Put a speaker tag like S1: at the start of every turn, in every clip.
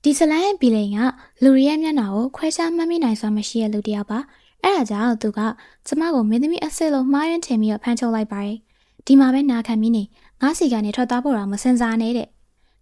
S1: ဒီဇလန်ရဲ့ဘီလိန်ကလူရီရဲ့မျက်နှာကိုခွဲခြားမှတ်မိနိုင်စွာမရှိတဲ့လူတစ်ယောက်ပါအဲ့ဒါကြောင့်သူကကျမကိုမင်းသမီးအစ်စ်လို့မှားယွင်းထင်ပြီးဖမ်းချုပ်လိုက်ပါတယ်ဒီမှာပဲနာခံပြီးနေငါးစီကနေထွက်သွားဖို့တော့မစင်စားနဲ့တဲ့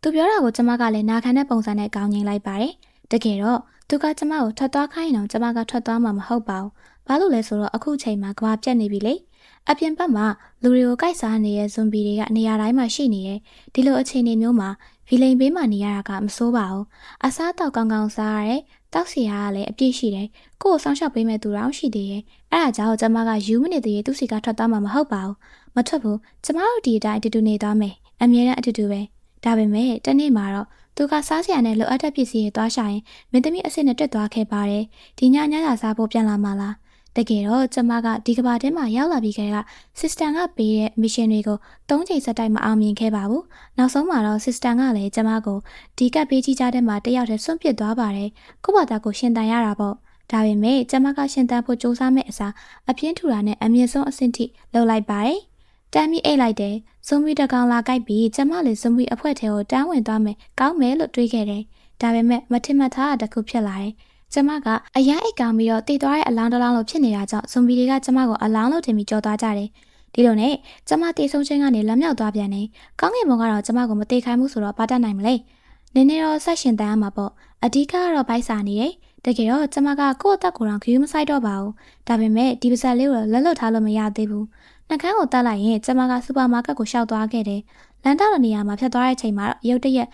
S1: သူပြောတာကိုကျမကလည်းနာခံတဲ့ပုံစံနဲ့ကောင်းငင်လိုက်ပါတယ်တကယ်တော့သူကကျမကိုထွက်သွားခိုင်းတော့ကျမကထွက်သွားမှာမဟုတ်ပါဘူးဘာလို့လဲဆိုတော့အခုချိန်မှာကဘာပြက်နေပြီလေအပြင်ဘက်မှာလူတွေကိုကိုက်စားနေတဲ့ဇွန်ဘီတွေကနေရာတိုင်းမှာရှိနေတယ်ဒီလိုအခြေအနေမျိုးမှာဗီလိန်ဘေးမှာနေရတာကမစိုးပါဘူးအစားတောက်ကောင်းကောင်းစားရတယ်တောက်စီရကလည်းအပြည့်ရှိတယ်ကို့ကိုစောင့်ရှောက်ပေးမဲ့သူတောင်ရှိသေးရဲ့အဲ့ဒါကြောင့်ကျမကယူမနေသေးသူစီကထွက်သွားမှာမဟုတ်ပါဘူးမထွက်ဘူးကျမတို့ဒီအတိုင်းအတူတူနေသွားမယ်အမြဲတမ်းအတူတူပဲဒါပေမဲ့တနေ့မှာတော့သူကစားစရာနဲ့လိုအပ်တဲ့ပစ္စည်းတွေသွားရှာရင်မင်းသမီးအစ်စ်နဲ့တက်သွားခဲ့ပါတယ်ဒီညညစာစားဖို့ပြန်လာမှလားတကယ်တော့ကျမကဒီကဘာထဲမှာရောက်လာပြီးခဲ့က system ကပေးတဲ့ mission တွေကို၃ချိန်စက်တိုက်မအောင်မြင်ခဲ့ပါဘူးနောက်ဆုံးမှာတော့ system ကလည်းကျမကိုဒီကပ်ပေးကြီးကြတဲ့မှာတယောက်တည်းဆွန့်ပစ်သွားပါတယ်ကို့ဘာသာကိုရှင်တန်ရတာပေါ့ဒါပေမဲ့ကျမကရှင်တန်ဖို့စူးစမ်းမဲ့အစားအပြင်းထူတာနဲ့အမြင့်ဆုံးအဆင့်ထိလှုပ်လိုက်ပါတယ်တမ်းပြီးအိတ်လိုက်တယ်ဇွန်မီတကောင်လာကြိုက်ပြီးကျမလည်းဇွန်မီအဖွဲထဲကိုတန်းဝင်သွားမယ်ကောင်းမယ်လို့တွေးခဲ့တယ်ဒါပေမဲ့မထင်မှတ်ထားတာတစ်ခုဖြစ်လာတယ်ကျမကအရန်အိတ်ကောင်းပြီးတော့တည်သွားတဲ့အလောင်းတစ်လောင်းလို့ဖြစ်နေတာကြောင့်ဇွန်ဘီတွေကကျမကိုအလောင်းလို့ထင်ပြီးကြော်သွားကြတယ်ဒီလိုနဲ့ကျမတည်ဆုံးချင်းကနေလက်မြောက်သွားပြန်တယ်ကောင်းကင်ဘုံကတော့ကျမကိုမတေခိုင်းဘူးဆိုတော့ဘာတတ်နိုင်မလဲနည်းနည်းတော့ဆက်ရှင်တန်းရမှာပေါ့အဓိကကတော့ဗိုက်စာနေတယ်တကယ်တော့ကျမကကိုယ့်အသက်ကိုယ်တော်ဂယူးမဆိုင်တော့ပါဘူးဒါပေမဲ့ဒီပါဇက်လေးကိုလက်လွတ်ထားလို့မရသေးဘူးနှကန်းကိုတက်လိုက်ရင်ကျမကစူပါမားကတ်ကိုရှောက်သွားခဲ့တယ်လမ်းတောက်တဲ့နေရာမှာဖြတ်သွားတဲ့အချိန်မှာရုတ်တရက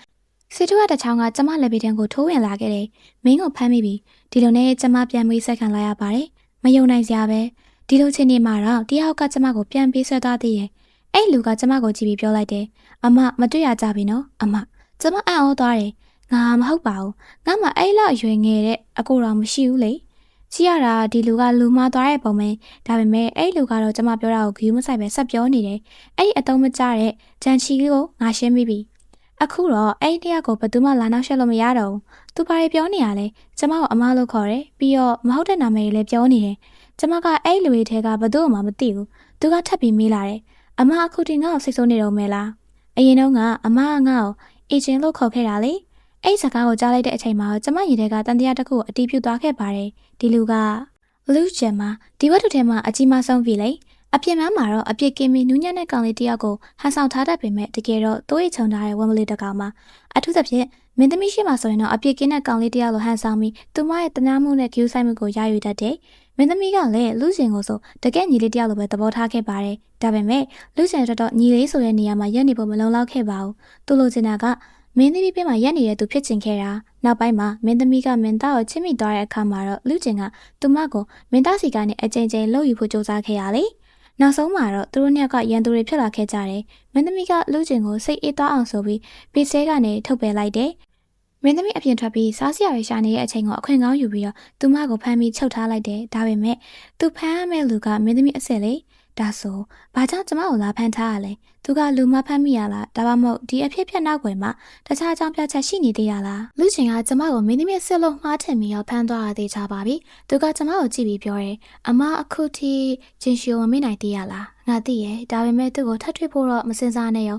S1: ်စီတူရတစ်ချောင်းကကျမလက်ပေတန်းကိုထိုးဝင်လာခဲ့တယ်မင်းကိုဖမ်းမိပြီဒီလိုနဲ့ကျမပြန်ပြီးဆက်ခံလိုက်ရပါတယ်မယုံနိုင်စရာပဲဒီလိုချင်းနေမှာတော့တယောက်ကကျမကိုပြန်ပေးဆွဲသွားသေးရဲ့အဲ့လူကကျမကိုကြည့်ပြီးပြောလိုက်တယ်အမမတွေ့ရကြပြီနော်အမကျမအံ့ဩသွားတယ်ငါမဟုတ်ပါဘူးငါမှအဲ့လောက်အရွယ်ငယ်တဲ့အကိုတော်မရှိဘူးလေကြည့်ရတာဒီလူကလူမားသွားတဲ့ပုံပဲဒါပေမဲ့အဲ့လူကတော့ကျမပြောတာကိုဂယူးမဆိုင်ပဲဆက်ပြောနေတယ်အဲ့အတုံးမကျတဲ့ဂျန်ချီကိုငါရှင်းပြီးပြီအခုတော့အဲ့တယောက်ကိုဘယ်သူမှလာနောက်ရှက်လို့မရတော့ဘူးသူဘာတွေပြောနေရလဲကျမကိုအမားလို့ခေါ်တယ်ပြီးတော့မဟုတ်တဲ့နာမည်တွေလည်းပြောနေတယ်ကျမကအဲ့လူတွေထဲကဘယ်သူမှမသိဘူးသူကထပ်ပြီးမေးလာတယ်အမအခုတင်ငါ့ကိုစိတ်ဆိုးနေတော့မဲလားအရင်တော့ကအမကငါ့ကိုအေဂျင့်လို့ခေါ်ခဲ့တာလေအဲ့စကားကိုကြားလိုက်တဲ့အချိန်မှာကျမရင်ထဲကတန်တရားတစ်ခုကိုအတီးပြုတ်သွားခဲ့ပါတယ်ဒီလူကလူချင်မှာဒီဝတ္ထုထဲမှာအကြီးမားဆုံးပြီလေအပြစ်မှန်းမှာတော့အပြစ်ကင်းပြီးနူးညံ့တဲ့ကောင်လေးတစ်ယောက်ကိုဟန်ဆောင်ထားတတ်ပေမဲ့တကယ်တော့တိုးရိတ်ချုံထားတဲ့ဝမ်မလေးတစ်ကောင်မှာအထူးသဖြင့်မင်းသမီးရှိမှဆိုရင်တော့အပြစ်ကင်းတဲ့ကောင်လေးတစ်ယောက်လိုဟန်ဆောင်ပြီးသူမရဲ့တနာမှုနဲ့ဂယူးဆိုင်မှုကိုရယူတတ်တယ်မင်းသမီးကလည်းလူရှင်ကိုဆိုတကယ်ညီလေးတစ်ယောက်လိုပဲသဘောထားခဲ့ပါတယ်ဒါပေမဲ့လူရှင်တော့ညီလေးဆိုတဲ့နေရာမှာရက်နေဖို့မလုံလောက်ခဲ့ပါဘူးသူလိုချင်တာကမင်းသမီးပြင်မှာရက်နေတဲ့သူဖြစ်ချင်ခဲ့တာနောက်ပိုင်းမှာမင်းသမီးကမင်းသားကိုချစ်မိသွားတဲ့အခါမှာတော့လူချင်းကသူမကိုမင်းသားစီကနေအကြိမ်ကြိမ်လှုပ်ယူဖို့ကြိုးစားခဲ့ရလေနောက်ဆုံးမှာတော့သူတို့နှစ်ယောက်ကရန်သူတွေဖြစ်လာခဲ့ကြတယ်မင်းသမီးကလူချင်းကိုစိတ်အေးသွားအောင်ဆိုပြီးပေဆဲကနေထုတ်ပယ်လိုက်တယ်မင်းသမီးအပြင်ထွက်ပြီးစားစရာတွေရှာနေတဲ့အချိန်ကိုအခွင့်ကောင်းယူပြီးတော့သူမကိုဖမ်းပြီးချုပ်ထားလိုက်တယ်ဒါပေမဲ့သူဖမ်းရမယ့်လူကမင်းသမီးအစ်စ်လေဒါဆိုဘာကြောင့်ကျမကိုလာဖမ်းထားရလဲသူကလူမဖမ်းမိရလားဒါမှမဟုတ်ဒီအဖြစ်ဖြစ်နောက်ွယ်မှာတခြားအကြောင်းပြချက်ရှိနေသေးရလားလူချင်းကကျမကိုမင်းသမီးစစ်လို့မှားထင်ပြီးတော့ဖမ်းသွားရသေးချပါပြီသူကကျမကိုကြည့်ပြီးပြောတယ်အမအခုထိချင်းရှိုမမေ့နိုင်သေးရလားငါသိရဲ့ဒါပေမဲ့သူ့ကိုထပ်တွေ့ဖို့တော့မစင်စားနဲ့ရေ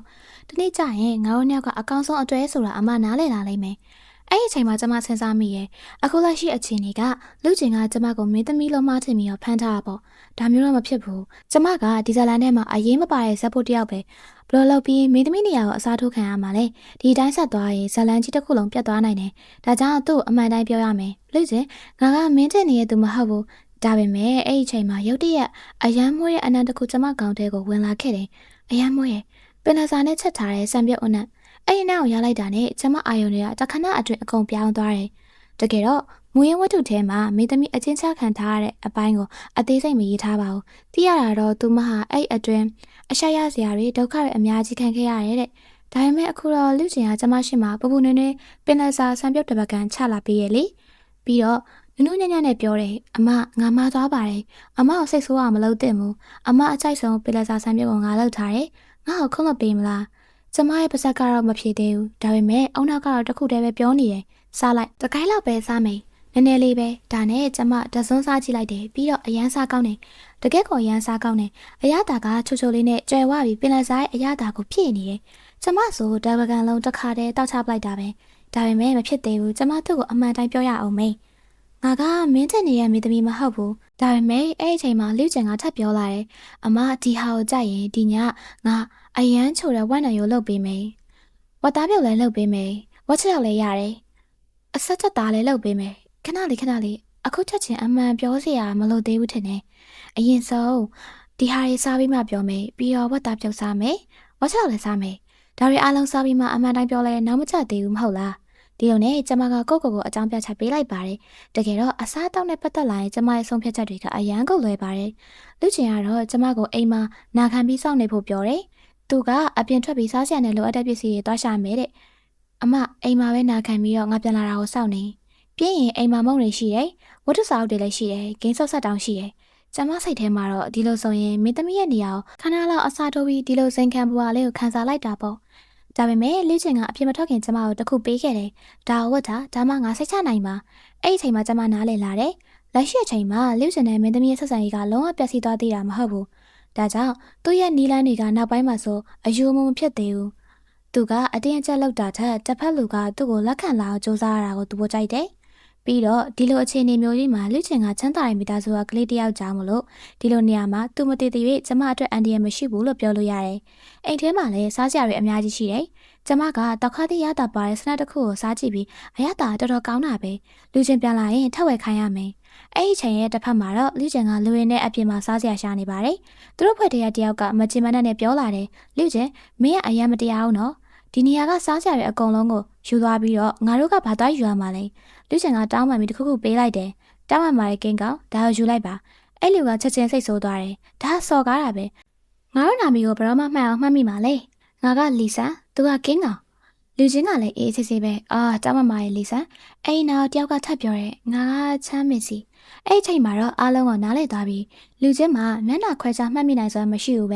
S1: ာဒီနေ့ကျရင်ငါတို့နှစ်ယောက်ကအကောင်းဆုံးအတွဲဆိုတာအမနားလည်လာလိမ့်မယ်အဲ့ဒီအချိန်မှာကျမစဉ်းစားမိရဲ့အခုလက်ရှိအခြေအနေကလူချင်းကကျမကိုမင်းသမီးလို့မှားထင်ပြီးတော့ဖမ်းထားတာပေါ့ဒါမျိုးတော့မဖြစ်ဘူးကျမကဒီဇလန်ထဲမှာအရေးမပါတဲ့ဇက်ဖို့တယောက်ပဲဘလို့လောက်ပြီးမင်းသမီးနေရာကိုအစားထိုးခံရမှာလေဒီတိုင်းဆက်သွားရင်ဇလန်ကြီးတစ်ခုလုံးပြတ်သွားနိုင်တယ်ဒါကြောင့်သူ့အမှန်တိုင်းပြောရမယ်လူချင်းငါကမင်းတဲ့နေတဲ့သူမဟုတ်ဘူးဒါပေမဲ့အဲ့ဒီအချိန်မှာရုတ်တရက်အယမ်းမွေးရဲ့အနံတစ်ခုကျမကောင်းတဲ့ကိုဝင်လာခဲ့တယ်အယမ်းမွေးရဲ့ပင်လစာနဲ့ချက်ထားတဲ့စံပြုတ်အနံအဲ့ဒီနောက်ရလိုက်တာနဲ့ကျမအာယုံတွေကတခဏအတွင်းအကုန်ပြောင်းသွားတယ်တကယ်တော့မူရင်းဝတ္ထုထဲမှာမင်းသမီးအချင်းချခံထားရတဲ့အပိုင်းကိုအသေးစိတ်မရေးထားပါဘူးသိရတာတော့သူမဟာအဲ့အတွင်းအရှာရစရာတွေဒုက္ခတွေအများကြီးခံခဲ့ရတယ်တဲ့ဒါပေမဲ့အခုတော့လူချင်းကကျမရှိမှာပပူနေနေပင်လစာစံပြုတ်တပတ်ကန်ချလာပေးရဲ့လေပြီးတော့နုညံ့ညံ့နဲ့ပြောတယ်အမငါမသွားပါတယ်အမကိုစိတ်ဆိုးအောင်မလုပ်သင့်ဘူးအမအကြိုက်ဆုံးပင်လစာစံပြုတ်ကိုငါလုပ်ထားတယ်ငါ့ကိုခွင့်လွှတ်ပေးမလားကျမရဲ့ပါဇက်ကတော့မဖြေသေးဘူးဒါပေမဲ့အုံနောက်ကတော့တခုတည်းပဲပြောနေတယ်စားလိုက်တကိုင်းလောက်ပဲစားမယ်နည်းနည်းလေးပဲဒါနဲ့ကျမတစွန်းစားကြည့်လိုက်တယ်ပြီးတော့အရန်စားကောင်းတယ်တကယ်ကိုအရန်စားကောင်းတယ်အရသာကချိုချိုလေးနဲ့ကြွယ်ဝပြီးပင်လယ်စားရဲ့အရသာကိုဖြည့်နေတယ်ကျမဆိုတပကံလုံးတစ်ခါတည်းတောက်ချပလိုက်တာပဲ ဒါပေမဲ့မဖြစ်သေးဘူးကျမသူ့ကိုအမှန်တိုင်းပြောရအောင်မေငါကမင်းတင်နေတဲ့မိသမီးမဟုတ်ဘူးဒါပေမဲ့အဲ့အချိန်မှာလူကျင်ကထပ်ပြောလာတယ်အမဒီဟာကိုကြိုက်ရင်ဒီညငါအရန်ချိုတဲ့ဝက်နံရိုးလုပ်ပေးမယ်ဝတ်သားပြုတ်လည်းလုပ်ပေးမယ်ဝတ်ချက်ရောက်လည်းရတယ်အဆက်ချက်သားလည်းလုပ်ပေးမယ်ခဏလေးအခုချက်ချင်းအမှန်ပြောစရာမလိုသေးဘူးထင်တယ်အရင်ဆုံးဒီဟာတွေစားပြီးမှပြောမယ်ပြီးတော့ဝတ်သားပြုတ်စားမယ်ဝတ်ချက်ရောက်လည်းစားမယ်ဒါတွေအားလုံးစားပြီးမှအမှန်တိုင်းပြောလဲနောက်မချသေးဘူးမဟုတ်လားဒီလိုနဲ့ကျမကကိုအကြောင်းပြချက်ပေးလိုက်ပါတယ်တကယ်တော့အစားအသောက်နဲ့ပတ်သက်လာရင်ကျမရဲ့ဆုံးဖြတ်ချက်တွေကအရန်ကုန်လွယ်ပါတယ်လူချင်းကတော့ကျမကိုအိမ်မှာနာခံပြီးစောင့်နေဖို့ပြောတယ်သူကအပြင်ထွက်ပြီးစားစရာနဲ့လိုအပ်တဲ့ပစ္စည်းတွေသွားရှာမယ်တဲ့အမအိမ်မှာပဲနာခံပြီးတော့ငါပြန်လာတာကိုစောင့်နေပြင်းရင်အိမ်မှာမုံတွေရှိတယ်ဝတ္ထုစာအုပ်တွေလည်းရှိတယ်ဂိမ်းဆော့ဆက်တောင်ရှိတယ်ကျမစိတ်ထဲမှာတော့ဒီလိုဆိုရင်မင်းသမီးရဲ့နေရာကိုခဏလောက်အစားထိုးပြီးဒီလိုစိန်ခံပွားလေးကိုခံစားလိုက်တာပေါ့ဒါပေမဲ့လေ့ကျင့်ကအပြင်မထွက်ခင်ကျမကိုတခုပေးခဲ့တယ်ဒါဝတ်တာဒါမှငါစိတ်ချနိုင်မှာအဲ့ဒီအချိန်မှာကျမနားလည်လာတယ်လက်ရှိအချိန်မှာလေ့ကျင့်တဲ့မင်းသမီးရဲ့ဆက်ဆံရေးကလုံးဝပျက်စီးသွားသေးတာမဟုတ်ဘူးဒါကြောင့်သူ့ရဲ့နီလန်းတွေကနောက်ပိုင်းမှာဆိုအယူမဖြစ်သေးဘူးသူကအတင်းအကျပ်လောက်တာထက်တစ်ဖက်လူကသူ့ကိုလက်ခံလာအောင်စူးစမ်းရတာကိုသူပိုကြိုက်တယ်ပြီးတော့ဒီလိုအခြေအနေမျိုးကြီးမှာလူချင်းကချမ်းသာတဲ့မိသားစုကကလေးတယောက်ကြောင့်မလို့ဒီလိုနေရာမှာသူမတည်တည်၍ကျမအတွက်အန်ဒီရမရှိဘူးလို့ပြောလို့ရတယ်။အိမ်ထဲမှာလည်းစားစရာတွေအများကြီးရှိတယ်။ကျမကတောက်ခါတိရတာပါတဲ့စနက်တစ်ခုကိုစားကြည့်ပြီးအရသာတော်တော်ကောင်းတာပဲ။လူချင်းပြန်လာရင်ထပ်ဝယ်ခိုင်းရမယ်။အဲ့ဒီချိန်ရဲ့တစ်ဖက်မှာတော့လူချင်းကလူရင်းနဲ့အပြင်မှာစားစရာရှာနေပါတယ်။သူတို့ဖွဲ့တရတယောက်ကမချင်မနဲ့ပြောလာတယ်။လူချင်းမင်းကအယံမတရားဘူးနော်။ဒီနေရာကစားစရာတွေအကုန်လုံးကိုယူသွားပြီးတော့ငါတို့ကဘာသွားယူရမှာလဲလူချင်းကတောင်းပန်ပြီးတခုခုပေးလိုက်တယ်တောင်းပန်ပါရဲ့ကင်းကောင်ဒါကိုယူလိုက်ပါအဲ့လူကချက်ချင်းစိတ်ဆိုးသွားတယ်ဒါစော်ကားတာပဲငါတို့နာမည်ကိုဘယ်တော့မှမှတ်အောင်မှတ်မိမှာလဲငါကလီဆန်သူကကင်းကောင်လူချင်းကလည်းအေးဆေးပဲတောင်းပန်ပါရဲ့လီဆန်အဲ့နောက်တယောက်ကထပ်ပြောတယ်ငါကချမ်းမစ်စီအဲ့ချိန်မှာတော့အားလုံးကနားလည်သွားပြီးလူချင်းမှာမျက်နှာခွဲခြားမှတ်မိနိုင်စွာမရှိဘူးပဲ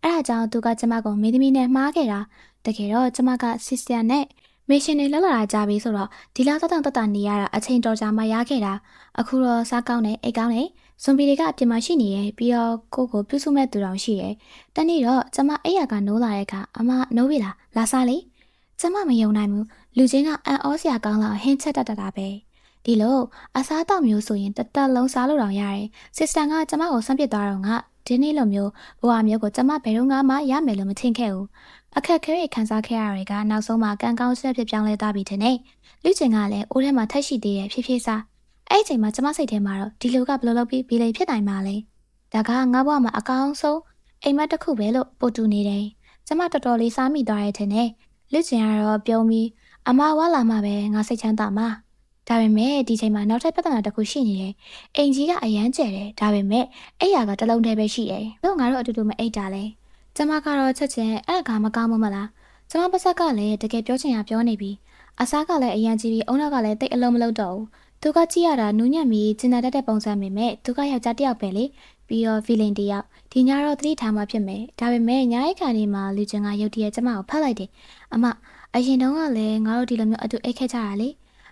S1: အဲ့ဒါကြောင့်သူကကျမကိုမင်းသမီးနဲ့မှားခဲ့တာတကယ်တော့ကျမကစစ်စတန်နဲ့မရှင်တွေလှလာတာကြပြီဆိုတော့ဒီလောက်တနေရတာအချိန်တော်ကြာမှရခဲ့တာအခုတော့စားကောင်းတယ်အိတ်ကောင်းတယ်ဇွန်ဘီတွေကအပြင်မှာရှိနေရဲ့ပြီးတော့ကိုပြုစုမဲ့သူတော်ရှိရဲ့တနေ့တော့ကျမအိယာကနိုးလာတဲ့အခါအမနိုးပြီလားလာစားလေကျမမယုံနိုင်ဘူးလူချင်းကအန်အောစရာကောင်းလာဟင်းချက်တတ်တာပဲဒီလိုအစားအသောက်မျိုးဆိုရင်တသက်လုံးစားလို့တောင်ရတယ်စစ်စတန်ကကျမကိုဆွန့်ပစ်သွားတော့ငါဒီနေ့လိုမျိုးဘဝမျိုးကိုကျမဘယ်တော့မှရမယ်လို့မထင်ခဲ့ဘူးအခက်ခဲတွေခံစားခဲ့ရတဲ့ကနောက်ဆုံးမှကံကောင်းချက်ဖြစ်ပြောင်းလဲသွားပြီတဲ့နေ့လူချင်းကလည်းအိုးထဲမှာထက်ရှိသေးတယ်ဖြည်းဖြည်းစားအဲ့ဒီအချိန်မှာကျမစိတ်ထဲမှာတော့ဒီလိုကဘယ်လိုလုပ်ပြီးဘီလိဖြစ်နိုင်မှာလဲဒါကငါဘဝမှာအကောင်းဆုံးအိမ်မက်တစ်ခုပဲလို့ပို့တူနေတယ်ကျမတော်တော်လေးစားမိသွားတဲ့တဲ့နေ့လူချင်းကတော့ပြုံးပြီးအမဝါလာမှပဲငါစိတ်ချမ်းသာမှာဒါပေမဲ့ဒီချိန်မှာနောက်ထပ်ပြဿနာတစ်ခုရှိနေတယ်အိမ်ကြီးကအရန်ကျယ်တယ်ဒါပေမဲ့အဲ့ရကတစ်လုံးတည်းပဲရှိတယ်တို့ငါတို့အတူတူမအိတ်တာလဲကျမကတော့ချက်ချင်းအဲ့ဒါကမကောင်းမလားကျမပါဇက်ကလည်းတကယ်ပြောချင်ရပြောနေပြီအစားကလည်းအရန်ကြီးပြီးအုံနောက်ကလည်းတိတ်အလုံးမလုံးတော့ဘူးသူကကြည့်ရတာနူးညံ့ပြီးကျင်နာတတ်တဲ့ပုံစံပေမဲ့သူကယောက်ျားတစ်ယောက်ပဲလေပြီးတော့ feeling တစ်ယောက်ဒီညတော့သတိထားမှဖြစ်မယ်ဒါပေမဲ့ညအိတ်ခါနေမှာလူချင်းကရုတ်တရက်ကျမကိုဖတ်လိုက်တယ်အမအရင်တုန်းကလည်းငါတို့ဒီလိုမျိုးအတူအိတ်ခဲ့ကြတာလေ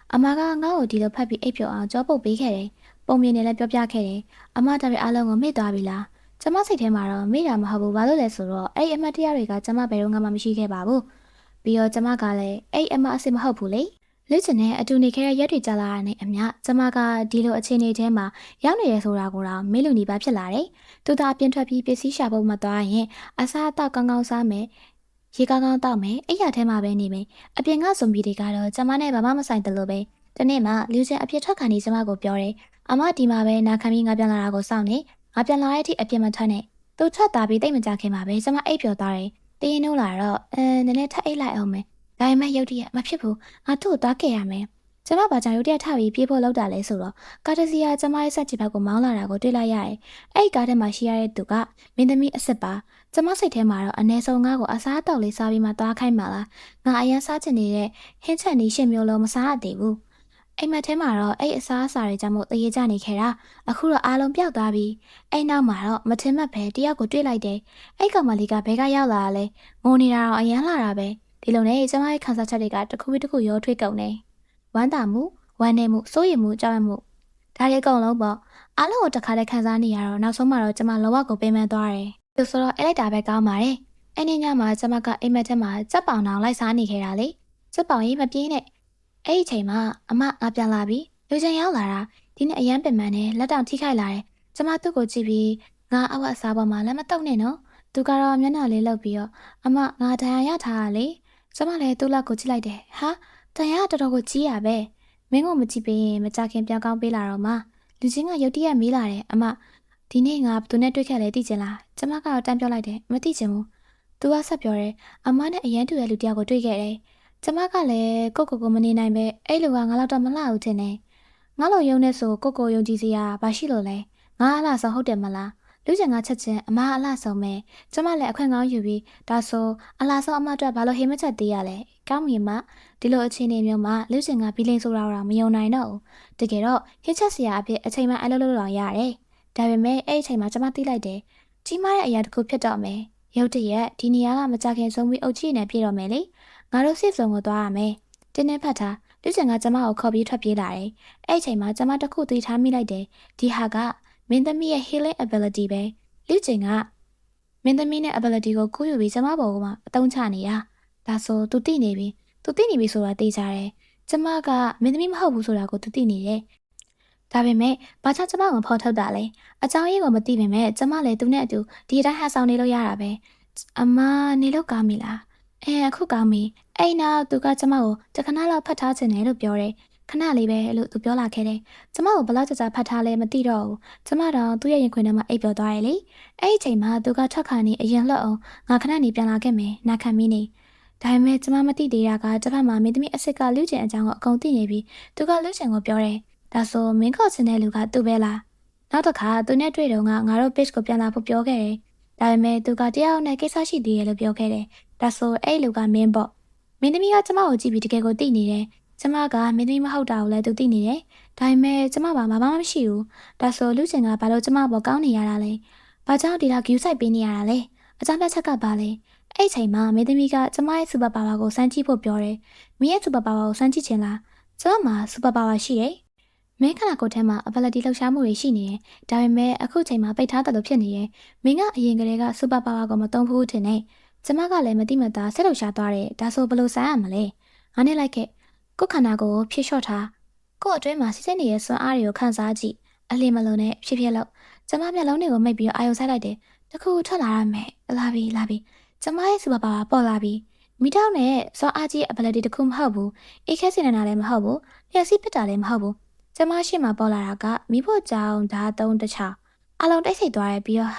S1: အမကငါ့ကိုဒီလိုဖတ်ပြီးအိတ်ပြောအောင်ကြောပုတ်ပေးခဲ့တယ်ပုံမြင်နေလည်းပြောပြခဲ့တယ်အမတပည့်အားလုံးကိုမေ့သွားပြီလားကျမစိတ်ထဲမှာတော့မေ့တာမဟုတ်ဘူးဘာလို့လဲဆိုတော့အဲ့အမတ်တရားတွေကကျမဘယ်တော့မှမရှိခဲ့ပါဘူးပြီးတော့ကျမကလည်းအဲ့အမအစ်မဟုတ်ဘူးလေလူချင်းနဲ့အတူနေခဲ့တဲ့ရက်တွေကြာလာတဲ့အမျှကျမကဒီလိုအခြေအနေထဲမှာရောက်နေရဆိုတာကိုတော့မေ့လို့နေပါဖြစ်လာတယ်သူသာအပြင်ထွက်ပြီးပစ္စည်းရှာဖို့မသွားရင်အစားအသောက်ကောင်းကောင်းစားမယ်ရေကောင်းကောင်းတောက်မယ်အဲ့ရထဲမှာပဲနေမယ်အပြင်ကဇွန်ဘီတွေကတော့ကျမနဲ့ဘာမှမဆိုင်တယ်လို့ပဲတနေ့မှလူချင်းအပြစ်ထွက်ခါနေကျမကိုပြောတယ်အမဒီမှာပဲနာခံပြီးငါပြန်လာတာကိုစောင့်နေငါပြန်လာတဲ့အထိအပြင်မထွက်နဲ့သူထွက်သွားပြီးတိတ်မကြခင်ပါပဲကျမအိပ်ပျော်သွားတယ်တင်းရင်တို့လာတော့နည်းနည်းထပ်အိပ်လိုက်အောင်မယ်ဒါပေမဲ့ရုတ်တရက်မဖြစ်ဘူးငါသူ့ကိုသွားခဲ့ရမယ်ကျမဘာကြောင့်ရုတ်တရက်ထပြီးပြေးဖို့လောက်တာလဲဆိုတော့ကားတစ်စီးကကျမရဲ့ဆက်ချစ်ဘက်ကိုမောင်းလာတာကိုတွေ့လိုက်ရတယ်အဲ့ဒီကားထဲမှာရှိရတဲ့သူကမင်းသမီးအစ်စ်ပါကျမစိတ်ထဲမှာတော့အနည်းဆုံးငါ့ကိုအစားအသောက်လေးစားပြီးမှသွားခိုင်းပါလားငါအရင်စားချင်နေတဲ့ဟင်းချက်နီးရှစ်မျိုးလုံးမစားရသေးဘူးအိမ်မက်ထဲမှာတော့အဲ့အစားအစာတွေကြောင့်မို့တရေကြနေခဲ့တာအခုတော့အားလုံးပျောက်သွားပြီအဲ့နောက်မှာတော့မထင်မှတ်ပဲတယောက်ကိုတွေ့လိုက်တယ်အဲ့ကောင်မလေးကဘဲကရောက်လာတာလဲငိုနေတာတော့အရန်လာတာပဲဒီလိုနဲ့ကျမရဲ့ခံစားချက်တွေကတစ်ခုပြီးတစ်ခုရောထွေးကုန်နေဝမ်းသာမှုဝမ်းနည်းမှုစိုးရိမ်မှုကြောက်ရွံ့မှုဒါတွေအကုန်လုံးပေါ့အားလုံးကိုတစ်ခါတည်းခံစားနေရတော့နောက်ဆုံးမှာတော့ကျမလောဘကိုပင်ပန်းသွားတယ်သူဆိုတော့အဲ့လိုက်တာပဲကောင်းပါတယ်အဲ့ဒီညမှာကျမကအိမ်မက်ထဲမှာစက်ပေါင်တောင်လိုက်စားနေခဲ့တာလေစက်ပေါင်ကြီးမပြေးနဲ့ အဲ့ဒီအချိန်မှာအမငါပြန်လာပြီလူချင်းရောက်လာတာဒီနေ့အရန်ပင်ပန်းနဲ့လက်တောင်ထိခိုက်လာတယ်ကျမသူ့ကိုကြည့်ပြီးငါအဝတ်အစားပေါ်မှာလက်မတုပ်နဲ့နော်သူကတော့မျက်နှာလေးလှုပ်ပြီးတော့အမငါဒဏ်ရာရထားတာလေကျမလည်းသူ့လက်ကိုကြည့်လိုက်တယ်ဟာဒဏ်ရာတော်တော်ကိုကြီးရပဲမင်းကမကြည့်ပေးရင်မကြခင်ပြောင်းကောင်းပေးလာတော့မှလူချင်းကရုတ်တရက်မေးလာတယ်အမဒီနေ့ငါသူနဲ့တွေ့ခဲ့လဲသိချင်လားကျမကတော့တန်းပြောလိုက်တယ်မသိချင်ဘူးသူကဆက်ပြောတယ်အမနဲ့အရန်တူတဲ့လူတယောက်ကိုတွေ့ခဲ့တယ်ကျမကလည်းကိုမနေနိုင်ပဲအဲ့လူကငါတော့မလှဘူးထင်တယ်ငါလိုယုံနေဆိုကိုယုံကြည်စရာဘာရှိလို့လဲငါအလားဆုံးဟုတ်တယ်မလားလူချင်ကချက်ချင်းအမအလားဆုံးပဲကျမလည်းအခွင့်ကောင်းယူပြီးဒါဆိုအလားဆုံးအမအတွက်ဘာလို့ဟိမချက်သေးရလဲကောင်းပြီမဒီလိုအခြေအနေမျိုးမှာလူချင်ကဘီလင်းဆိုတာတော့မယုံနိုင်တော့ဘူးတကယ်တော့ဟစ်ချက်စရာအဖြစ်အချိန်မှအလုပ်လုပ်တော့ရတယ်ဒါပေမဲ့အဲ့အချိန်မှာကျမသိလိုက်တယ်ကြီးမားတဲ့အရာတစ်ခုဖြစ်တော့မယ်ရုတ်တရက်ဒီနေရာကမကြခင်ဆုံးပြီးအုတ်ကြီးနဲ့ပြေတော့မယ်လေငါတို့စစ်စုံကိုသွားရမယ်တင်းနဲ့ဖတ်ထားလူချင်ကကျမကိုခေါ်ပြီးထွက်ပြေးလာတယ်အဲ့အချိန်မှာကျမတခုသိထားမိလိုက်တယ်ဒီဟာကမင်းသမီးရဲ့ healing ability ပဲလူချင်ကမင်းသမီးနဲ့ ability ကိုကူးယူပြီးကျမဘောကမှအသုံးချနေတာဒါဆိုသူသိနေပြီဆိုတာသိကြတယ်ကျမကမင်းသမီးမဟုတ်ဘူးဆိုတာကိုသူသိနေတယ်ဒါပေမဲ့ဘာကြောင့်ကျမကိုဖော်ထုတ်တာလဲအကြောင်းရင်းကိုမသိပေမဲ့ကျမလည်းသူနဲ့အတူဒီအတိုင်းဟန်ဆောင်နေလို့ရတာပဲအမနေလို့ကောင်းပြီလားအခုကောင်းပြီအဲ့နောက်သူကကျမကိုတခဏလောက်ဖတ်ထားခြင်းတယ်လို့ပြောတယ်ခဏလေးပဲလို့သူပြောလာခဲ့တယ်ကျမကိုဘလောက်ကြာဖတ်ထားလဲမသိတော့ဘူးကျမတော့သူ့ရဲ့ရင်ခွင်ထဲမှာအိပ်ပျော်သွားတယ်လေအဲ့ဒီအချိန်မှာသူကထွက်ခါနေအရင်လှုပ်အောင်ငါခဏနေပြန်လာခဲ့မယ်နာခံမီးနေဒါပေမဲ့ကျမမသိသေးတာကတစ်ဖက်မှာမင်းသမီးအစ်စ်ကလူချင်အကြောင်းကိုအကုန်သိနေပြီသူကလူချင်ကိုပြောတယ်ဒါဆိုမင်းခေါ်ချင်တဲ့လူကသူပဲလားနောက်တစ်ခါသူနဲ့တွေ့တော့ငါတို့ page ကိုပြန်လာဖို့ပြောခဲ့တယ်ဒါပေမဲ့သူကတယောက်နဲ့ကိစ္စရှိသေးတယ်လို့ပြောခဲ့တယ်ဒါဆိုအဲ့လူကမင်းပေါ့မင်းသမီးကကျမကိုကြည့်ပြီးတကယ်ကိုသိနေတယ်ကျမကမင်းသမီးမဟုတ်တာကိုလည်းသူသိနေတယ်ဒါပေမဲ့ကျမဘာမှမရှိဘူးဒါဆိုလူချင်ကဘာလို့ကျမပေါ်ကောင်းနေရတာလဲဘာကြောင့်ဒီလောက် view ဆိုင်ပေးနေရတာလဲအကြောင်းပြချက်ကဘာလဲအဲ့ချိန်မှာမင်းသမီးကကျမရဲ့ super power ကိုစမ်းကြည့်ဖို့ပြောတယ်မင်းရဲ့ super power ကိုစမ်းကြည့်ချင်လားကျမမှာ super power ရှိတယ်မင်းခန္ဓာကိုယ်ထဲမှာ ability လှုပ်ရှားမှုတွေရှိနေတယ်။ဒါပေမဲ့အခုချိန်မှာပိတ်ထားတယ်လို့ဖြစ်နေတယ်။မင်းကအရင်ကတည်းက super power ကိုမသုံးဘူးထင်တယ်။ကျမကလည်းမတိမတာဆက်လှုပ်ရှားသွားတယ်။ဒါဆိုဘယ်လိုဆိုင်ရမလဲ။ငါနဲ့လိုက်ခဲ့။ကိုယ်ခန္ဓာကိုယ်ဖြည့်လျှော့ထား။ကိုယ်အတွင်းမှာစစ်စစ်နေတဲ့စွမ်းအားတွေကိုခန်းစားကြည့်။အလင်းမလုံးနဲ့ဖြည့်လို့ကျမမျက်လုံးတွေကိုမိတ်ပြီးအာရုံစိုက်လိုက်တယ်။တခုထွက်လာရမယ်။လာပြီ။ကျမရဲ့ super power ပေါ်လာပြီ။မိတောင်းနဲ့စွမ်းအားကြီး ability တခုမဟုတ်ဘူး။အေးခဲစင်နေတာလည်းမဟုတ်ဘူး။လျှက်စီးပစ်တာလည်းမဟုတ်ဘူး။ကျမရှိမှပေါ်လာတာကမိဖို့ကြောင်ဓာတ်သုံးတစ်ချောင်းအလုံးတိတ်ဆိတ်သွားတယ်ပြီးတော့ဟ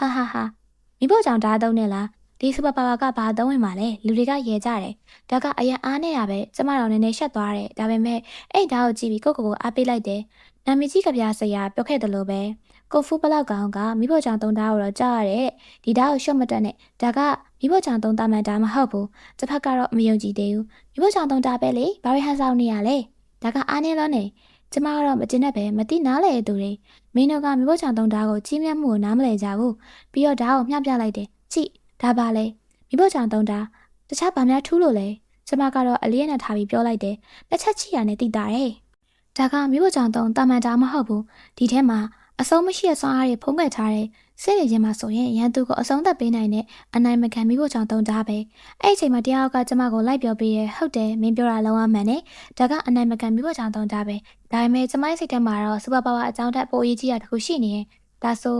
S1: ာမိဖို့ကြောင်ဓာတ်သုံးနဲ့လားဒီစူပါပါဝါကဘာသုံးဝင်ပါလဲလူတွေကရဲကြတယ်ဒါကအရင်အားနေတာပဲကျမတော်နည်းနည်းရှက်သွားတယ်ဒါပေမဲ့အဲ့ဓာတ်ကိုကြည့်ပြီးကိုအားပေးလိုက်တယ်နာမည်ကြီးကဗျာဆရာပြောခဲ့တယ်လို့ပဲကိုဖူးဘလောက်ကောင်ကမိဖို့ကြောင်သုံးဓာတ်ကိုတော့ကြားရတယ်ဒီဓာတ်ကိုရှော့မတက်နဲ့ဒါကမိဖို့ကြောင်သုံးတာမှန်တာမဟုတ်ဘူးတစ်ဖက်ကတော့မယုံကြည်သေးဘူးမိဖို့ကြောင်သုံးတာပဲလေဘာတွေဟန်ဆောင်နေရလဲဒါကအားနေလို့နေကျမကတော့မကျင်တဲ့ပဲမတိနားလေသူတွေမင်းတို့ကမျိုးချောင်တုံးဓာတ်ကိုကြီးမြတ်မှုကိုနားမလဲကြဘူးပြီးတော့ဓာတ်ကိုမျှပြလိုက်တယ်ကြည့်ဒါပါလေမျိုးချောင်တုံးဓာတ်တခြားဘာများထူးလို့လဲကျမကတော့အလေးနဲ့ထားပြီးပြောလိုက်တယ်လက်ချက်ချီရနဲ့တိတာတယ်ဒါကမျိုးချောင်တုံးတာမန်တာမဟုတ်ဘူးဒီထဲမှာအဆုံးမရှိတဲ့စွမ်းအားတွေဖုံးကွယ်ထားတဲ့စိတ်ရည်မှာဆိုရင်ရန်သူကိုအဆုံးသတ်ပေးနိုင်တဲ့အနိုင်မခံမျိုးချောင်တုံးဓာတ်ပဲအဲ့ဒီအချိန်မှာတရားကကျမကိုလိုက်ပြောပေးရဲဟုတ်တယ်မင်းပြောတာလုံးဝမှန်တယ်ဒါကအနိုင်မခံမျိုးချောင်တုံးဓာတ်ပဲဒါပေမဲ့ကျမရဲ့စိတ်ထဲမှာတော့စူပါပါဝါအကြောင်းထက်ပိုအရေးကြီးတာတခုရှိနေရင်ဒါဆို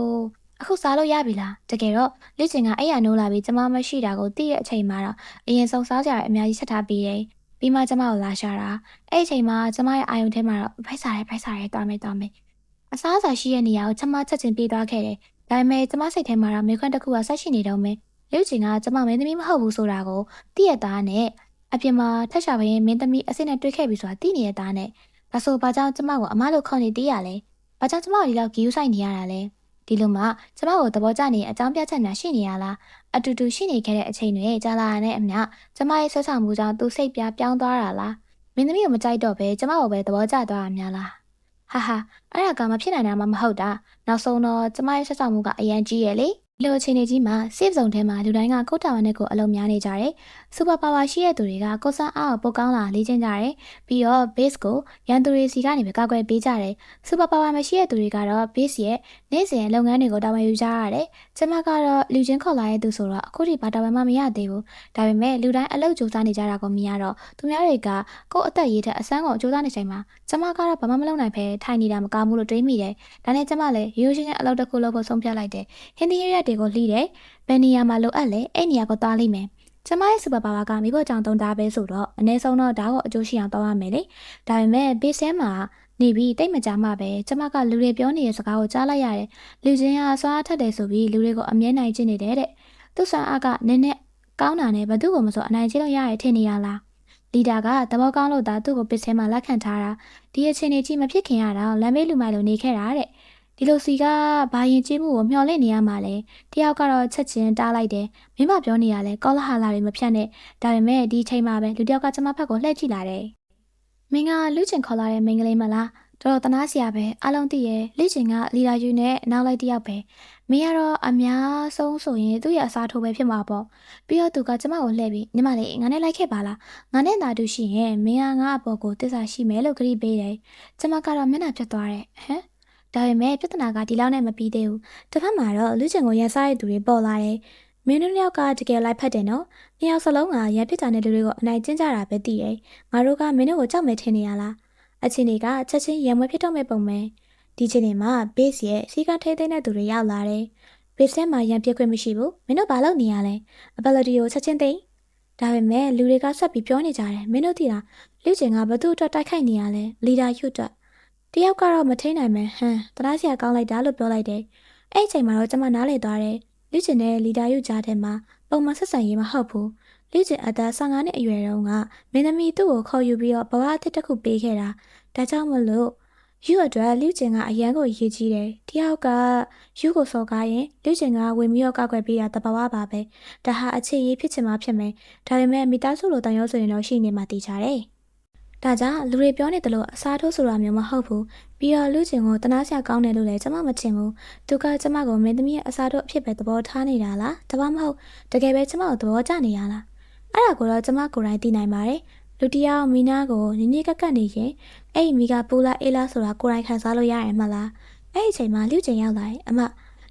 S1: အခုစားလို့ရပြီလားတကယ်တော့လေ့ကျင့်ကအဲ့ရနိုးလာပြီးကျမမရှိတာကိုသိတဲ့အချိန်မှာတော့အရင်ဆုံးစားကြရအများကြီးချက်ထားပြီးတယ်ပြီးမှကျမကိုလာရှာတာအဲ့အချိန်မှာကျမရဲ့အာယုံထဲမှာတော့ဖိုက်စားရဲတွားမယ်အစားအစာရှိတဲ့နေရာကိုကျမချက်ချင်းပြေးသွားခဲ့တယ်ဒါပေမဲ့ကျမစိတ်ထဲမှာတော့မေခွန်းတစ်ခုကဆက်ရှိနေတော့မယ်လေ့ကျင့်ကကျမမင်းသမီးမဟုတ်ဘူးဆိုတာကိုသိရသားနဲ့အပြင်မှာထက်ရှာပရင်မင်းသမီးအစ်စ်နဲ့တွေ့ခဲ့ပြီဆိုတာသိနေတဲ့သားနဲ့ဒါဆိုဘာကြောင့်ကျမကိုအမလို့ခေါ်နေသေးရလဲဘာကြောင့်ကျမကိုဒီလောက်ဂီယူဆိုင်နေရတာလဲဒီလိုမှကျမကိုသဘောကျနေအကြောင်းပြချက်များရှိနေရလားအတူတူရှိနေခဲ့တဲ့အချိန်တွေကြာလာတဲ့အမျှကျမရဲ့ဆွဆောင်မှုကြောင့်သူစိတ်ပြပြောင်းသွားတာလားမင်းသမီးကိုမကြိုက်တော့ပဲကျမကိုပဲသဘောကျသွားတာများလားအဲ့ဒါကမဖြစ်နိုင်တာမှမဟုတ်တာနောက်ဆုံးတော့ကျမရဲ့ဆွဆောင်မှုကအရန်ကြီးရဲ့လေဒီလိုအခြေအနေကြီးမှာ safe zone ထဲမှာလူတိုင်းကကိုယ့်တာဝန်နဲ့ကိုယ်အလုံးများနေကြတယ် စူပါပါဝါရှိတဲ့သူတွေကကိုယ်စားအားကိုပိုကောင်းလာလေ့ကျင့်ကြတယ်ပြီးတော့ base ကိုရန်သူတွေစီကနေပဲကာကွယ်ပေးကြတယ်စူပါပါဝါမရှိတဲ့သူတွေကတော့ base ရဲ့နေ့စဉ်လုပ်ငန်းတွေကိုတာဝန်ယူကြရတယ်ကျမကတော့လူချင်းခေါ်လာတဲ့သူဆိုတော့အခုထိဘာတာဝန်မှမရသေးဘူးဒါပေမဲ့လူတိုင်းအလုပ်ကြိုးစားနေကြတာကိုမြင်ရတော့သူများတွေကကိုယ့်အသက်ရေးတဲ့အစမ်းကိုကြိုးစားနေချိန်မှာကျမကတော့ဘာမှမလုပ်နိုင်ဘဲထိုင်နေတာမကောင်းဘူးလို့တွေးမိတယ်ဒါနဲ့ကျမလည်းရိုးရှင်းအလုပ်တစ်ခုလုပ်ဖို့ဆုံးဖြတ်လိုက်တယ်ဟင်းသီးရက်တွေကိုလှီးတယ်ဘယ်နေရာမှာလိုအပ်လဲအဲ့နေရာကိုသွားလိမ့်မယ်ကျမရဲ့စူပါပါဝါကမိဖို့ကြောင့်တုံးတာပဲဆိုတော့အနည်းဆုံးတော့ဒါကိုအကျိုးရှိအောင်တောင်းရမယ်လေဒါပေမဲ့ဘေးဆဲမှာနေပြီးတိတ်မကြမှာပဲကျမကလူတွေပြောနေတဲ့စကားကိုကြားလိုက်ရတယ်လူချင်းဟာစွာထက်တယ်ဆိုပြီးလူတွေကိုအမြဲနိုင်ကျင့်နေတယ်တဲ့သူ့ဆာအားကနည်းနည်းကောင်းတာနဲ့ဘသူ့ကိုမဆိုအနိုင်ကျင့်လို့ရရထင်နေရလားလီဒါကသဘောကောင်းလို့သာသူ့ကိုပစ်ဆဲမှာလက်ခံထားတာဒီအချိန်ကြီးမဖြစ်ခင်ရတော့လမ်းမေးလူမိုက်လိုနေခဲ့တာတဲ့ဒီလိုစီကဘာရင်ကျေးမှုကိုမျှော်လင့်နေရမှာလဲတယောက်ကတော့ချက်ချင်းတားလိုက်တယ်မင်းမပြောနေရလဲကောလဟာလာတွေမဖြတ်နဲ့ဒါပေမဲ့ဒီချိန်မှာပဲလူတယောက်ကကျမဖက်ကိုလှည့်ကြည့်လာတယ်မင်းကလူချင်းခေါ်လာတဲ့မိန်းကလေးမလားတော်တော်တနာစရာပဲအလုံးသိရဲ့လူချင်းကလီဒါယူနဲ့နောက်လိုက်တယောက်ပဲမင်းကတော့အများဆုံးဆိုရင်သူ့ရဲ့အစားထိုးပဲဖြစ်မှာပေါ့ပြီးတော့သူကကျမကိုလှည့်ပြီးညီမလေးငါနဲ့လိုက်ခဲ့ပါလားငါနဲ့သာတူရှိရင်မင်းကငါအပေါ်ကိုတစ္ဆာရှိမယ်လို့ကတိပေးတယ်ကျမကတော့မျက်နှာပြတ်သွားတယ်ဟမ်ဒါပေမဲ့ပြဿနာကဒီလောက်နဲ့မပြီးသေးဘူးတစ်ဖက်မှာတော့လူချင်းကိုရန်စားရတဲ့သူတွေပေါ်လာတယ်မင်းတို့နှစ်ယောက်ကတကယ်လိုက်ဖက်တယ်နော်နှစ်ယောက်စလုံးကရန်ပစ်တာနဲ့လူတွေကိုအနိုင်ကျင့်ကြတာပဲသိတယ်ငါတို့ကမင်းတို့ကိုကြောက်မယ်ထင်နေရလားအချင်းတွေကချက်ချင်းရံမွေးဖြစ်တော့မဲ့ပုံပဲဒီချိန်တွေမှာ base ရဲ့စီကထိသိတဲ့သူတွေရောက်လာတယ် base ထဲမှာရံပြစ်ခွင့်မရှိဘူးမင်းတို့ဘာလုပ်နေရလဲ ability ကိုချက်ချင်းသိဒါပေမဲ့လူတွေကဆက်ပြီးပြောနေကြတယ်မင်းတို့သိလားလူချင်းကဘသူ့အတွက်တိုက်ခိုက်နေရလဲ leader ယူအတွက်တယောက်ကတော့မထိန်နိုင်မယ်ဟမ်တနာစရာကောင်းလိုက်တာလို့ပြောလိုက်တယ်အဲ့အချိန်မှာတော့ကျမနားလေသွားတယ်လူချင်းနဲ့ leader ယူကြားထဲမှာပုံမှန်ဆက်ဆံရေးမဟုတ်ဘူးလူချင်းအသက်15နှစ်အရွယ်တုန်းကမင်းသမီးသူ့ကိုခေါ်ယူပြီးတော့ဘဝအသစ်တစ်ခုပေးခဲ့တာဒါကြောင့်မလို့ယူအတွက်လူချင်းကအရန်ကိုရေးကြီးတယ်တယောက်ကယူကိုစော်ကားရင်လူချင်းကဝင်ပြီးတော့ကောက်ွယ်ပေးတာတဘာဝပါပဲဒါဟာအခြေရေးဖြစ်ချင်မှဖြစ်မယ်ဒါပေမဲ့မိသားစုလိုတန်ရုံးဆိုရင်တော့ရှိနေမှသိကြတယ်ဒါကြောင့်လူတွေပြောနေတယ်လို့အစားထိုးဆိုတာမျိုးမဟုတ်ဘူးပြီးတော့လူချင်းကိုတနာစရာကောင်းတယ်လို့လည်းကျမမချင်ဘူးသူကကျမကိုမင်းသမီးရဲ့အစားထိုးအဖြစ်ပဲသဘောထားနေတာလားဒါမှမဟုတ်တကယ်ပဲကျမကိုသဘောကျနေရလားအဲ့ဒါကိုတော့ကျမကိုယ်တိုင်သိနိုင်ပါတယ်လူတယောက်မိနာကိုနင်းနေကပ်နေရင်အဲ့မိကပူလာအေးလားဆိုတာကိုယ်တိုင်ခံစားလို့ရရင်မလားအဲ့ဒီအချိန်မှာလူချင်းရောက်လာရင်အမ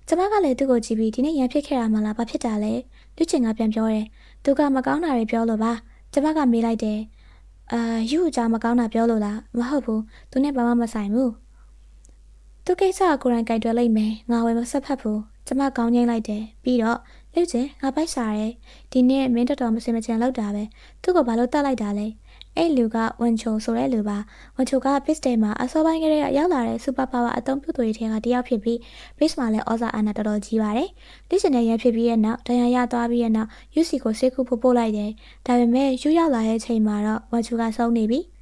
S1: ကျမကလည်းသူ့ကိုကြည့်ပြီးဒီနေ့ရန်ဖြစ်ခဲ့တာမလားဘာဖြစ်တာလဲလူချင်းကပြန်ပြောတယ်သူကမကောင်းတာတွေပြောလို့ပါကျမကမေးလိုက်တယ်ယူကြမကောင်းတာပြောလို့လားမဟုတ်ဘူးသူနဲ့ဘာမှမဆိုင်ဘူးသူကိစ္စကိုယ်တိုင်ကြိုက်တွယ်လိုက်မယ်ငါဝယ်မဆက်ဖက်ဘူးကျမကောင်းငိမ့်လိုက်တယ်ပြီးတော့လူချင်းငါပိုက်စားတယ်ဒီနေ့မင်းတော်တော်မစင်မချင်လောက်တာပဲသူ့ကိုဘာလို့တတ်လိုက်တာလဲအဲ့လူကဝန်ချိုဆိုတဲ့လူပါဝန်ချိုက base ထဲမှာအစောပိုင်းကတည်းကရောက်လာတဲ့ super power အသုံးပြုသူတွေထဲကတယောက်ဖြစ်ပြီး base မှာလည်းဩဇာအာဏာတော်တော်ကြီးပါတယ်လူချင်းနဲ့ရန်ဖြစ်ပြီးရဲ့နောက်ဒဏ်ရာရသွားပြီးရဲ့နောက် UC ကိုဆေးကုဖို့ပို့လိုက်တယ်ဒါပေမဲ့ယူရောက်လာတဲ့ချိန်မှာတော့ဝန်ချိုကဆုံးနေပြီ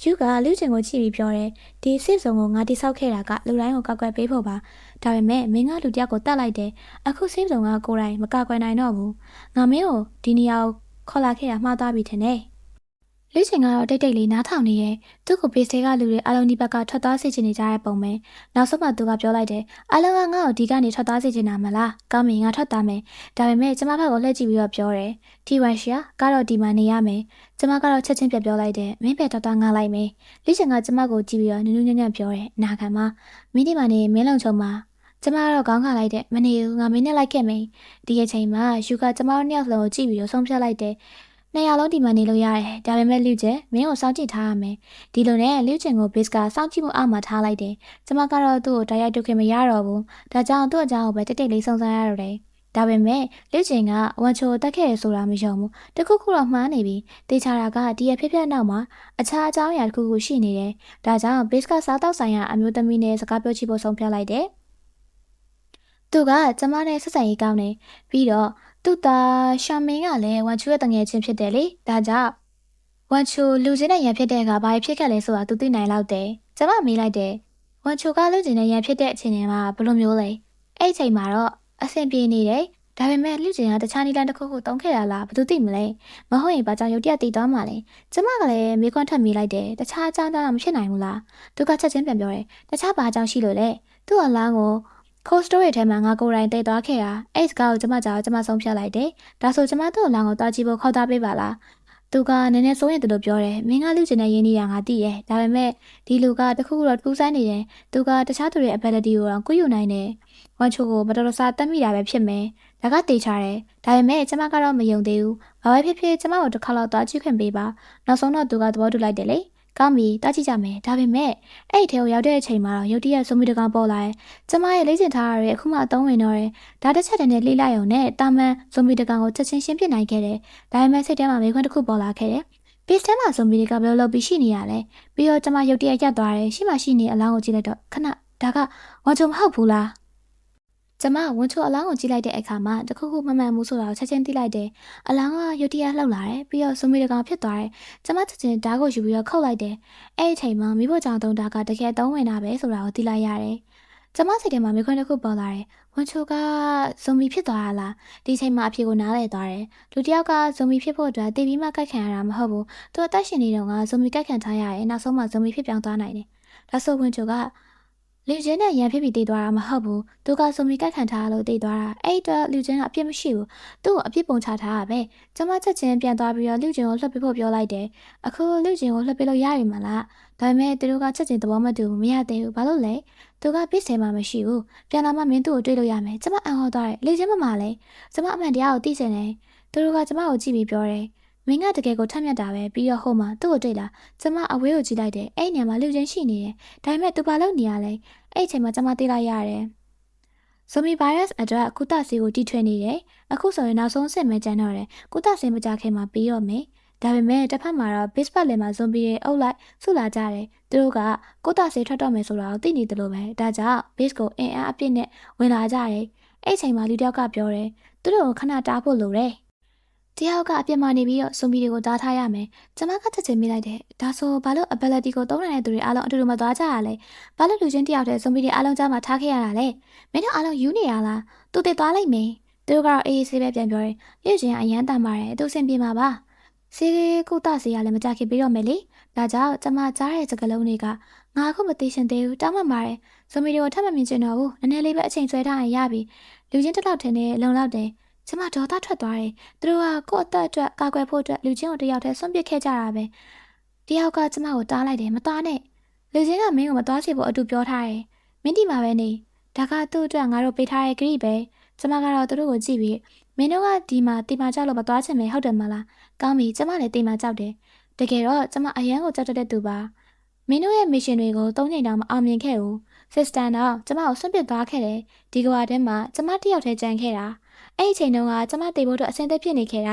S1: ယူကလူချင်းကိုကြည့်ပြီးပြောတယ်ဒီစစ်စုံကိုငါတိဆောက်ခဲ့တာကလူတိုင်းကိုကောက်ကွယ်ပေးဖို့ပါဒါပေမဲ့မင်းကလူတယောက်ကိုတတ်လိုက်တယ်အခုစစ်စုံကကိုယ်တိုင်မကောက်ကွယ်နိုင်တော့ဘူးငါမင်းကိုဒီနေရာကိုခေါ်လာခဲ့တာမှားသွားပြီထင်တယ်လူချင်းကတော့တိတ်တိတ်လေးနားထောင်နေရဲ့သူ့ကိုဘေးစဲကလူတွေအလုံးဒီဘက်ကထွက်သွားစေချင်နေကြတဲ့ပုံပဲနောက်ဆုံးမှသူကပြောလိုက်တယ်အလုံးကငါ့ကိုဒီကနေထွက်သွားစေချင်တာမလားကောင်းပြီငါထွက်သွားမယ်ဒါပေမဲ့ကျမဘက်ကိုလှည့်ကြည့်ပြီးတော့ပြောတယ်ဒီဝမ်ရှာကတော့ဒီမှာနေရမယ်ကျမကတော့ချက်ချင်းပြပြောလိုက်တယ်မင်းပဲတော်တော်ငါလိုက်မယ်လူချင်းကကျမကိုကြည့်ပြီးတော့နူးနူးညံ့ညံ့ပြောတယ်နာခံမမင်းဒီမှာနေမင်းလုံချုံမှာကျမကတော့ခေါင်းခါလိုက်တယ်မနေဘူးငါမင်းနဲ့လိုက်ခဲ့မယ်ဒီအချိန်မှာယူကကျမတို့နှစ်ယောက်လုံးကိုကြည့်ပြီးတော့ဆုံးဖြတ်လိုက်တယ်နှစ်ယောက်လုံးဒီမှာနေလို့ရတယ်ဒါပေမဲ့လူကျဲမင်းကိုစောင့်ကြည့်ထားရမယ်ဒီလိုနဲ့လူကျင်ကိုဘေစ်ကစောင့်ကြည့်မှုအောက်မှာထားလိုက်တယ်ကျမကတော့သူ့ကိုတိုက်ရိုက်တွေ့ခွင့်မရတော့ဘူးဒါကြောင့်သူ့အကြောင်းကိုပဲတိတ်တိတ်လေးစုံစမ်းရတော့တယ်ဒါပေမဲ့လူကျင်ကဝန်ချိုတက်ခဲ့ရဆိုတာမယုံဘူးတခုခုတော့မှားနေပြီတေချာတာကဒီရဖြစ်ဖြစ်နောက်မှာအခြားအကြောင်းအရာတစ်ခုခုရှိနေတယ်ဒါကြောင့်ဘေစ်ကစားတော့ဆိုင်ရာအမျိုးသမီးနဲ့စကားပြောချိဖို့ဆုံးဖြတ်လိုက်တယ်သူကကျမနဲ့ဆက်ဆံရေးကောင်းတယ်ပြီးတော့သူ့သားရှာမင်းကလည်းဝန်ချိုရဲ့တငယ်ချင်းဖြစ်တယ်လေဒါကြောင့်ဝန်ချိုလူချင်းနဲ့ရန်ဖြစ်တဲ့အခါဘာဖြစ်ခဲ့လဲဆိုတာသူသိနိုင်လောက်တယ်ကျမမေးလိုက်တယ်ဝန်ချိုကလူချင်းနဲ့ရန်ဖြစ်တဲ့အချိန်မှာဘယ်လိုမျိုးလဲအဲ့အချိန်မှာတော့အဆင်ပြေနေတယ်ဒါပေမဲ့လူချင်းကတခြားနည်းလမ်းတစ်ခုခုတုံးခဲ့တာလားဘယ်သူသိမလဲမဟုတ်ရင်ဘာကြောင့်ရုတ်တရက်တည်သွားမှာလဲကျမကလည်းမေးခွန်းထပ်မေးလိုက်တယ်တခြားအကြောင်းတော့မဖြစ်နိုင်ဘူးလားသူကချက်ချင်းပြန်ပြောတယ်တခြားဘာကြောင့်ရှိလို့လဲသူ့အလားကို cold storage ထဲမှာငါကိုယ်တိုင်တည်သွားခဲ့တာအဲ့စကားကိုကျမကြောက်ကျမဆုံးဖြတ်လိုက်တယ်ဒါဆိုကျမတို့အလောင်းကိုတားကြည့်ဖို့ခေါ်သားပေးပါလားသူကနည်းနည်းစိုးရင်သူတို့ပြောတယ်မင်းကလူကျင်တဲ့ရင်းနှီးတာငါသိရဲ့ဒါပေမဲ့ဒီလူကတခုခုတော့ထူးဆန်းနေတယ်သူကတခြားသူတွေ ability ကိုတော့ကိုယူနိုင်တယ်ဝမ်ချိုကိုမတော်တဆတတ်မိတာပဲဖြစ်မယ်ဒါကတေချာတယ်ဒါပေမဲ့ကျမကတော့မယုံသေးဘူးဘာပဲဖြစ်ဖြစ်ကျမကိုတစ်ခါတော့တားကြည့်ခွင့်ပေးပါနောက်ဆုံးတော့သူကသဘောတူလိုက်တယ်လေကောင်းပြီတားကြည့်ကြမယ်ဒါပေမဲ့အဲ့ဒီထဲကိုရောက်တဲ့အချိန်မှာတော့ရုတ်တရက်ဇွန်မီတကောင်ပေါ်လာတယ်ကျမရဲ့လေ့ကျင့်ထားရတဲ့အခုမှအသုံးဝင်တော့တယ်ဒါတစ်ချက်တည်းနဲ့လှိလိုက်ရုံနဲ့တာမန်ဇွန်မီတကောင်ကိုချက်ချင်းရှင်းပြနိုင်ခဲ့တယ်ဒါပေမဲ့စိတ်ထဲမှာမေးခွန်းတစ်ခုပေါ်လာခဲ့တယ်ဘေးထဲမှာဇွန်မီတွေကဘယ်လိုလုပ်ပြီးရှိနေရလဲပြီးတော့ကျမရုတ်တရက်ရက်သွားတယ်ရှိမှရှိနေအလောင်းကိုကြည့်လိုက်တော့ခဏဒါကဝါချုံမဟုတ်ဘူးလားကျမဝန်ချိုအလောင်းကိုကြည့်လိုက်တဲ့အခါမှာတခုခုမမှန်ဘူးဆိုတာကိုချက်ချင်းသိလိုက်တယ်။အလောင်းကရုတ်တရက်လှုပ်လာတယ်ပြီးတော့ဇွန်မီတကောင်ဖြစ်သွားတယ်။ကျမချက်ချင်းဓာတ်ကိုယူပြီးတော့ခုတ်လိုက်တယ်။အဲ့ဒီအချိန်မှာမိဖို့ကြောင့်တုံးဓာတ်ကတကယ်သုံးဝင်တာပဲဆိုတာကိုသိလိုက်ရတယ်။ကျမစိတ်ထဲမှာမိခွန်းတစ်ခုပေါ်လာတယ်။ဝန်ချိုကဇွန်မီဖြစ်သွားတာလား။ဒီအချိန်မှာအဖြေကိုနားလည်သွားတယ်။လူတစ်ယောက်ကဇွန်မီဖြစ်ဖို့အတွက်တည်ပြီးမှကိုက်ခံရတာမဟုတ်ဘူး။သူအသက်ရှင်နေတော့ကဇွန်မီကိုက်ခံထားရရင်နောက်ဆုံးမှဇွန်မီဖြစ်ပြောင်းသွားနိုင်တယ်။ဒါဆိုဝန်ချိုကလူချင်းနဲ့ရန်ဖြစ်ပြီးတည်သွားတာမဟုတ်ဘူးသူကစုံမီကိုက်ခံထားလို့တည်သွားတာအဲ့အတွက်လူချင်းကအပြစ်မရှိဘူးသူ့ကိုအပြစ်ပုံချထားတာပဲကျမချက်ချင်းပြန်သွားပြီးတော့လူချင်းကိုလှပ်ပေးဖို့ပြောလိုက်တယ်အခုလူချင်းကိုလှပ်ပေးလို့ရပြီမလားဒါပေမဲ့သူတို့ကချက်ချင်းသဘောမတူဘူးမရသေးဘူးဘာလို့လဲသူကဘစ်ထဲမှာမရှိဘူးပြန်လာမှမင်းသူ့ကိုတွေ့လို့ရမယ်ကျမအံ့ဩသွားတယ်လူချင်းမမလဲကျမအမှန်တရားကိုသိချင်တယ်သူတို့ကကျမကိုကြည့်ပြီးပြောတယ်မင်းကတကယ်ကိုထက်မြက်တာပဲပြီးတော့ဟိုမှာသူ့ကိုတွေ့လာကျမအဝေးကိုကြည့်လိုက်တယ်အဲ့ညမှာလူချင်းရှိနေတယ်ဒါပေမဲ့သူဘာလုပ်နေရလဲအဲ့အချိန်မှာကျမသိလိုက်ရတယ်။ဇိုမီဗိုင်းရပ်စ်အတွက်ကုသဆေးကိုတီထွင်နေတယ်။အခုဆိုရင်နောက်ဆုံးစစ်မဲကျန်တော့တယ်။ကုသဆေးမကြခင်မှာပြီးတော့မယ်။ဒါပေမဲ့တစ်ဖက်မှာတော့ base part လည်းမှာဇွန်ဘီတွေအုပ်လိုက်ဆုလာကြတယ်။သူတို့ကကုသဆေးထွက်တော့မယ်ဆိုတာကိုသိနေတယ်လို့ပဲ။ဒါကြောင့် base ကိုအင်အားအပြည့်နဲ့ဝင်လာကြတယ်။အဲ့အချိန်မှာလူတယောက်ကပြောတယ်။သူတို့ကိုခဏတားဖို့လိုတယ်။တယောက်ကအပြစ်မှာနေပြီးတော့ဇွန်ဘီတွေကိုတားထားရမယ်။ကျမကချက်ချင်းမိလိုက်တယ်။ဒါဆိုဘာလို့ ability ကိုသုံးနိုင်တဲ့သူတွေအားလုံးအတူတူမသွားကြရလဲ။ဘာလို့လူချင်းတယောက်တည်းဇွန်ဘီတွေအားလုံးကြားမှာထားခဲ့ရတာလဲ။မင်းတို့အားလုံးယူနေရလား။သူတည်သွားလိုက်မယ်။သူတို့ကတော့အေးဆေးပဲပြန်ပြောတယ်။လူချင်းအရန်တန်ပါတယ်။သူစင်ပြေမှာပါ။ဆေးကုသဆေးရလည်းမကြခင်ပြီးတော့မယ်လေ။ဒါကြောင့်ကျမကြားတဲ့စကားလုံးတွေကငါအခုမသိရှင်သေးဘူးတောင်းမှပါတယ်။ဇွန်ဘီတွေကိုထပ်မမြင်ချင်တော့ဘူး။နည်းနည်းလေးပဲအချိန်ဆွဲထားရင်ရပြီ။လူချင်းတစ်လောက်ထင်နေလုံလောက်တယ်။ကျမဒေါသထွက်သွားတယ်။သူတို့ကကိုယ့်အသက်အတွက်ကာကွယ်ဖို့အတွက်လူချင်းကိုတယောက်တည်းဆွန့်ပစ်ခဲ့ကြတာပဲ။တယောက်ကကျမကိုတားလိုက်တယ်မသွားနဲ့။လူချင်းကမင်းကိုမသွားချင်ဖို့အတူပြောထားတယ်။မင်းဒီမှာပဲနေ။ဒါကသူ့အတွက်ငါတို့ပေးထားတဲ့ဂရိပဲ။ကျမကတော့သူတို့ကိုကြည့်ပြီးမင်းတို့ကဒီမှာတီမာကြောက်လို့မသွားချင်မယ်ဟုတ်တယ်မလား။ကောင်းပြီကျမလည်းတီမာကြောက်တယ်။တကယ်တော့ကျမအရန်ကိုကြောက်တဲ့သူပါ။မင်းတို့ရဲ့ mission တွေကို၃ချိန်တောင်မအောင်မြင်ခဲ့ဘူး။ System တော့ကျမကိုဆွန့်ပစ်သွားခဲ့တယ်။ဒီကဘာထဲမှာကျမတယောက်တည်းကြံခဲ့တာ။အဲ့ဒီချိန်တုန်းကကျမတေဖို့အတွက်အဆင်သင့်ဖြစ်နေခဲ့တ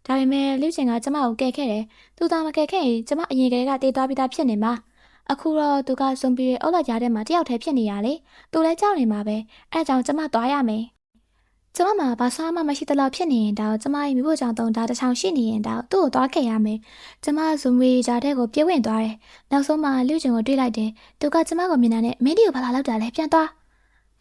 S1: ာဒါပေမဲ့လူချင်းကကျမကိုကယ်ခဲ့တယ်သူသာမကယ်ခဲ့ရင်ကျမအရင်ကတည်းကတေးသွားပြီးသားဖြစ်နေမှာအခုတော့သူကဇွန်ဘီရဲ့အုပ်လိုက်ကြားထဲမှာတယောက်တည်းဖြစ်နေရလေသူလည်းကြောက်နေမှာပဲအဲအကြောင်းကျမသွားရမယ်ကျမမှာဘာစားမှမရှိသလောက်ဖြစ်နေရင်တော့ကျမရဲ့မိဖို့ကြောင့်တုံးတာတစ်ချောင်းရှိနေရင်တော့သူ့ကိုသွားခဲ့ရမယ်ကျမဇွန်ဘီကြားထဲကိုပြေးဝင်သွားတယ်နောက်ဆုံးမှလူချင်းကိုတွေ့လိုက်တယ်သူကကျမကိုမြင်တာနဲ့မင်းဒီကိုဘာလာလောက်တာလဲပြန်သွား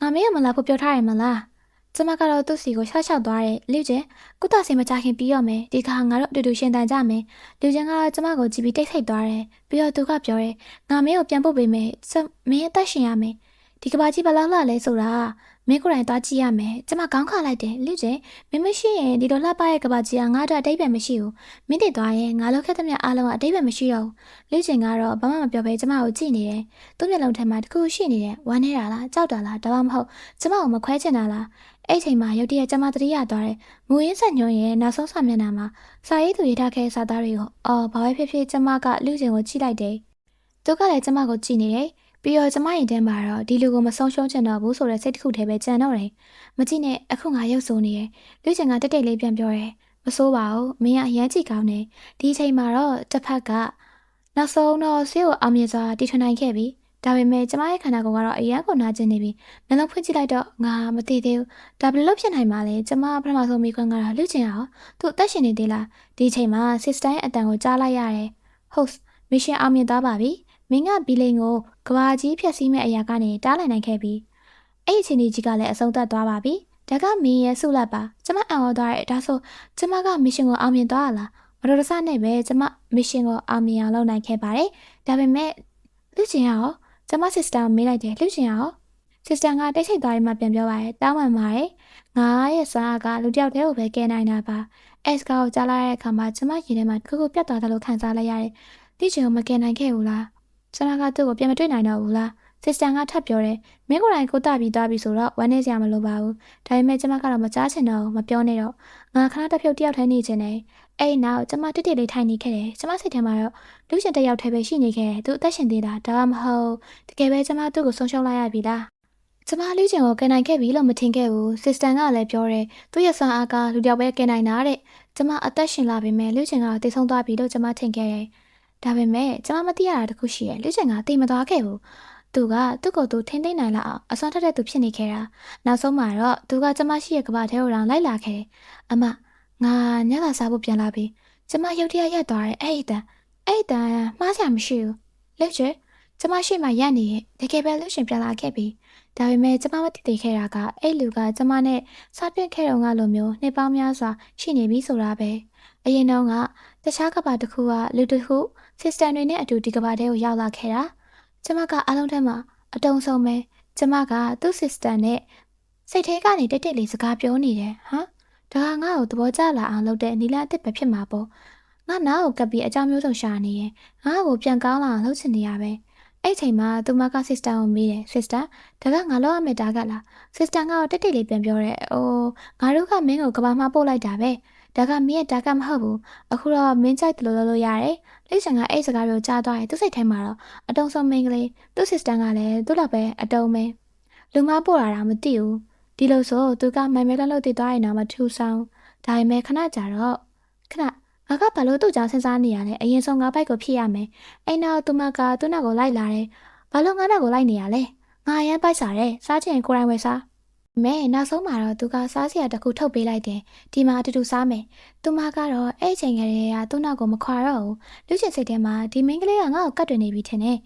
S1: ငါမင်းကမလာဖို့ပြောထားရမလားကျမကတော့သူ့စီကိုရှောက်ရှောက်သွားတယ်လူချင်းကုသဆေးမကြခင်ပြီးတော့မယ်ဒီခါငါတို့အတူတူရှင်တန်ကြမယ်လူချင်းကကျမကိုကြည့်ပြီးတိတ်ဆိတ်သွားတယ်ပြီးတော့သူကပြောတယ်ငါမင်းကိုပြန်ပို့ပေးမယ်မင်းအသက်ရှင်ရမယ်ဒီကဘာကြီးဘလောက်လှလဲဆိုတာမင်းကိုယ်တိုင်သွားကြည့်ရမယ်ကျမခေါင်းခါလိုက်တယ်လူချင်းမင်းမရှိရင်ဒီလိုလှပရဲ့ကဘာကြီးကငါ့အတွက်အတိတ်ပဲမရှိဘူးမင်းတည်သွားရင်ငါလောက်ခက်သမျှအားလုံးကအတိတ်ပဲမရှိတော့ဘူးလူချင်းကတော့ဘာမှမပြောဘဲကျမကိုကြည့်နေတယ်သူ့မျက်လုံးထဲမှာတခုရှိနေတယ်ဝမ်းနေတာလားကြောက်တာလားဒါမှမဟုတ်ကျမကိုမခွဲချင်တာလားအဲ့ချိန်မှာရုတ်တရက်ကျမတတိယသွားတယ်။မူရင်းဆက်ညွှန်းရဲ့နောက်ဆုံးဆမျက်နှာမှာစာရေးသူရေးထားခဲ့စာသားတွေကိုဘာပဲဖြစ်ဖြစ်ကျမကလူချင်းကိုကြည့်လိုက်တယ်။သူကလည်းကျမကိုကြည့်နေတယ်။ပြီးတော့ကျမရင်ထဲမှာတော့ဒီလူကိုမဆုံးရှုံးချင်တော့ဘူးဆိုတဲ့စိတ်တစ်ခုတည်းပဲကြံတော့တယ်။မကြည့်နဲ့အခုငါရုပ်ဆိုးနေတယ်။လူချင်းကတိတ်တိတ်လေးပြန်ပြောတယ်။မဆိုးပါဘူး။မင်းကအရန်ကြည့်ကောင်းတယ်။ဒီအချိန်မှာတော့တစ်ဖက်ကနောက်ဆုံးတော့ဆေးကိုအောင်မြင်စွာတီထွင်နိုင်ခဲ့ပြီ။ဒါပေမဲ့ကျမရဲ့ခန္ဓာကိုယ်ကတော့အရန်ကိုနာကျင်နေပြီ။နှလုံးဖွင့်ကြည့်လိုက်တော့ငါမသိသေးဘူး။ဒါဘယ်လိုဖြစ်နိုင်မှာလဲ။ကျမပထမဆုံးမိခွန်းကတော့လူချင်းအောင်သူအသက်ရှင်နေသေးလား။ဒီချိန်မှာ sister ရဲ့အတန်ကိုကြားလိုက်ရတယ်။ host mission အောင်မြင်သွားပါပြီ။မင်းကဘီလိန်ကိုကဘာကြီးဖြတ်စည်းမဲ့အရာကနေတားလိုက်နိုင်ခဲ့ပြီ။အဲ့ဒီချိန်ကြီးကလည်းအဆုံးသတ်သွားပါပြီ။ဒါကမင်းရဲ့ဆုလက်ပါ။ကျမအံ့ဩသွားတယ်။ဒါဆိုကျမက mission ကိုအောင်မြင်သွားလား။မတော်တဆနဲ့ပဲကျမ mission ကိုအောင်မြင်အောင်လုပ်နိုင်ခဲ့ပါတယ်။ဒါပေမဲ့လူချင်းရောကျမ sister ကိုမေးလိုက်တယ်လူချင်းရော စစ်စတန်ကတိတ်ဆိတ်သွားပြီးမှပြန်ပြောပါတယ်တောင်းပန်ပါတယ်ငါရဲ့စွမ်းအားကလူတစ်ယောက်တည်းကိုပဲကဲနိုင်တာပါအဲ့စကားကိုကြားလိုက်တဲ့အခါမှာကျမရင်ထဲမှာခုခုပြတ်သွားတယ်လို့ခံစားလိုက်ရတယ်တိကျုံမကဲနိုင်ခဲ့ဘူးလားကျမကသူ့ကိုပြန်မတွေ့နိုင်တော့ဘူးလားစစ်စတန်ကထပ်ပြောတယ်မင်းကိုယ်တိုင်ကိုတာပြီးသွားပြီဆိုတော့ဝမ်းနေစရာမလိုပါဘူးဒါပေမဲ့ကျမကတော့မကြားချင်တော့မပြောနဲ့တော့ငါခဏတစ်ဖြုတ်တယောက်ထဲနေချင်တယ်အဲ့နောက်ကျမတိတိလေးထိုင်နေခဲ့တယ်ကျမစိတ်ထဲမှာတော့လူရှင်တစ်ယောက်ထဲပဲရှိနေခဲ့တယ်သူအသက်ရှင်သေးတာဒါမှမဟုတ်တကယ်ပဲကျမသူ့ကိုဆုံးရှုံးလိုက်ရပြီလားကျမလူချင်းကိုကယ်နိုင်ခဲ့ပြီလို့မထင်ခဲ့ဘူးစစ်စတန်ကလည်းပြောတယ်သူ့ရဲ့စွမ်းအားကလူတစ်ယောက်ပဲကယ်နိုင်တာတဲ့ကျမအသက်ရှင်လာပြီမဲ့လူချင်းကတိတ်ဆုံးသွားပြီလို့ကျမထင်ခဲ့တယ်ဒါပေမဲ့ကျမမသိရတာတခုရှိတယ်လူချင်းကတိတ်မသွားခဲ့ဘူးသူကသူ့ကိုယ်သူထိမ့်သိမ့်နိုင်လောက်အောင်အစွမ်းထက်တဲ့သူဖြစ်နေခဲ့တာနောက်ဆုံးမှာတော့သူကကျမရှိရဲ့ကဘာထဲကိုတောင်လိုက်လာခဲ့တယ်အမငါညလာစားဖို့ပြန်လာပြီကျမရုတ်တရက်ရက်သွားတယ်အဲ့အတန်မှားစရာမရှိဘူးလက်ချေကျမရှိမှရက်နေရဲ့တကယ်ပဲလူရှင်ပြန်လာခဲ့ပြီဒါပေမဲ့ကျမမသိသေးခဲ့တာကအဲ့လူကကျမနဲ့စားပြင့်ခဲ့တော့ငါလိုမျိုးနှစ်ပေါင်းများစွာရှိနေပြီဆိုတာပဲအရင်တော့ကတခြားကဘာတစ်ခုကလူတစ်ခုစစ်စတန်တွေနဲ့အတူဒီကဘာထဲကိုရောက်လာခဲ့တာကျမကအားလုံးထဲမှာအတုံးဆုံးပဲကျမကသူ့ sister နဲ့စိတ်ထဲကနေတိတ်တိတ်လေးစကားပြောနေတယ်ဟာဒါကငါ့ကိုသဘောကျလာအောင်လုပ်တဲ့နီလာအစ်စ်ပဲဖြစ်မှာပေါ့ငါနားကိုကပ်ပြီးအကြောင်းမျိုးစုံရှာနေရင်ငါ့ကိုပြန်ကောင်းလာအောင်လုပ်ချင်နေရပဲအဲ့ချိန်မှာသူမက sister ကိုမေးတယ် sister ဒါကငါလောက်ရမယ့်တာကလား sister ကတိတ်တိတ်လေးပြန်ပြောတယ်အိုးငါတို့ကမင်းကိုကဘာမှပို့လိုက်တာပဲဒါကမင်းရဲ့တာကမဟုတ်ဘူးအခုတော့မင်းကြိုက်တယ်လို့လုပ်လို့ရတယ်လိမ့်ဆန်ကအဲ့စကားကိုကြားသွားရင်သူ့စိတ်ထဲမှာတော့အတုံးဆုံးမင်းကလေးသူ့ sister ကလည်းသူ့လောက်ပဲအတုံးပဲလူမပို့လာတာမသိဘူးဒီလိုဆိုသူကမိုင်မဲလန်းလို့တည်သွားရင်တော့မထူဆောင်ဒါပေမဲ့ခဏကြာတော့ခဏငါကဘာလို့သူ့ကြောင့်စဉ်းစားနေရလဲအရင်ဆုံးငါဘိုက်ကိုဖြစ်ရမယ်အဲ့နောက်သူမကသူ့နောက်ကိုလိုက်လာတယ်ဘာလို့ငါနောက်ကိုလိုက်နေရလဲငါရမ်းပိုက်စားတယ်စားချင်ကိုယ်တိုင်ဝယ်စားမဲနောက်ဆုံးမှာတော့သူကစားစရာတစ်ခုထုတ်ပေးလိုက်တယ်ဒီမှာအတူတူစားမယ်သူမကတော့အဲ့ချိန်ကလေးကသူ့နောက်ကိုမခွာတော့ဘူးလူချင်းစိတ်ထဲမှာဒီမင်းကလေးကငါ့ကိုကတ်တွင်နေပြီထင်တယ်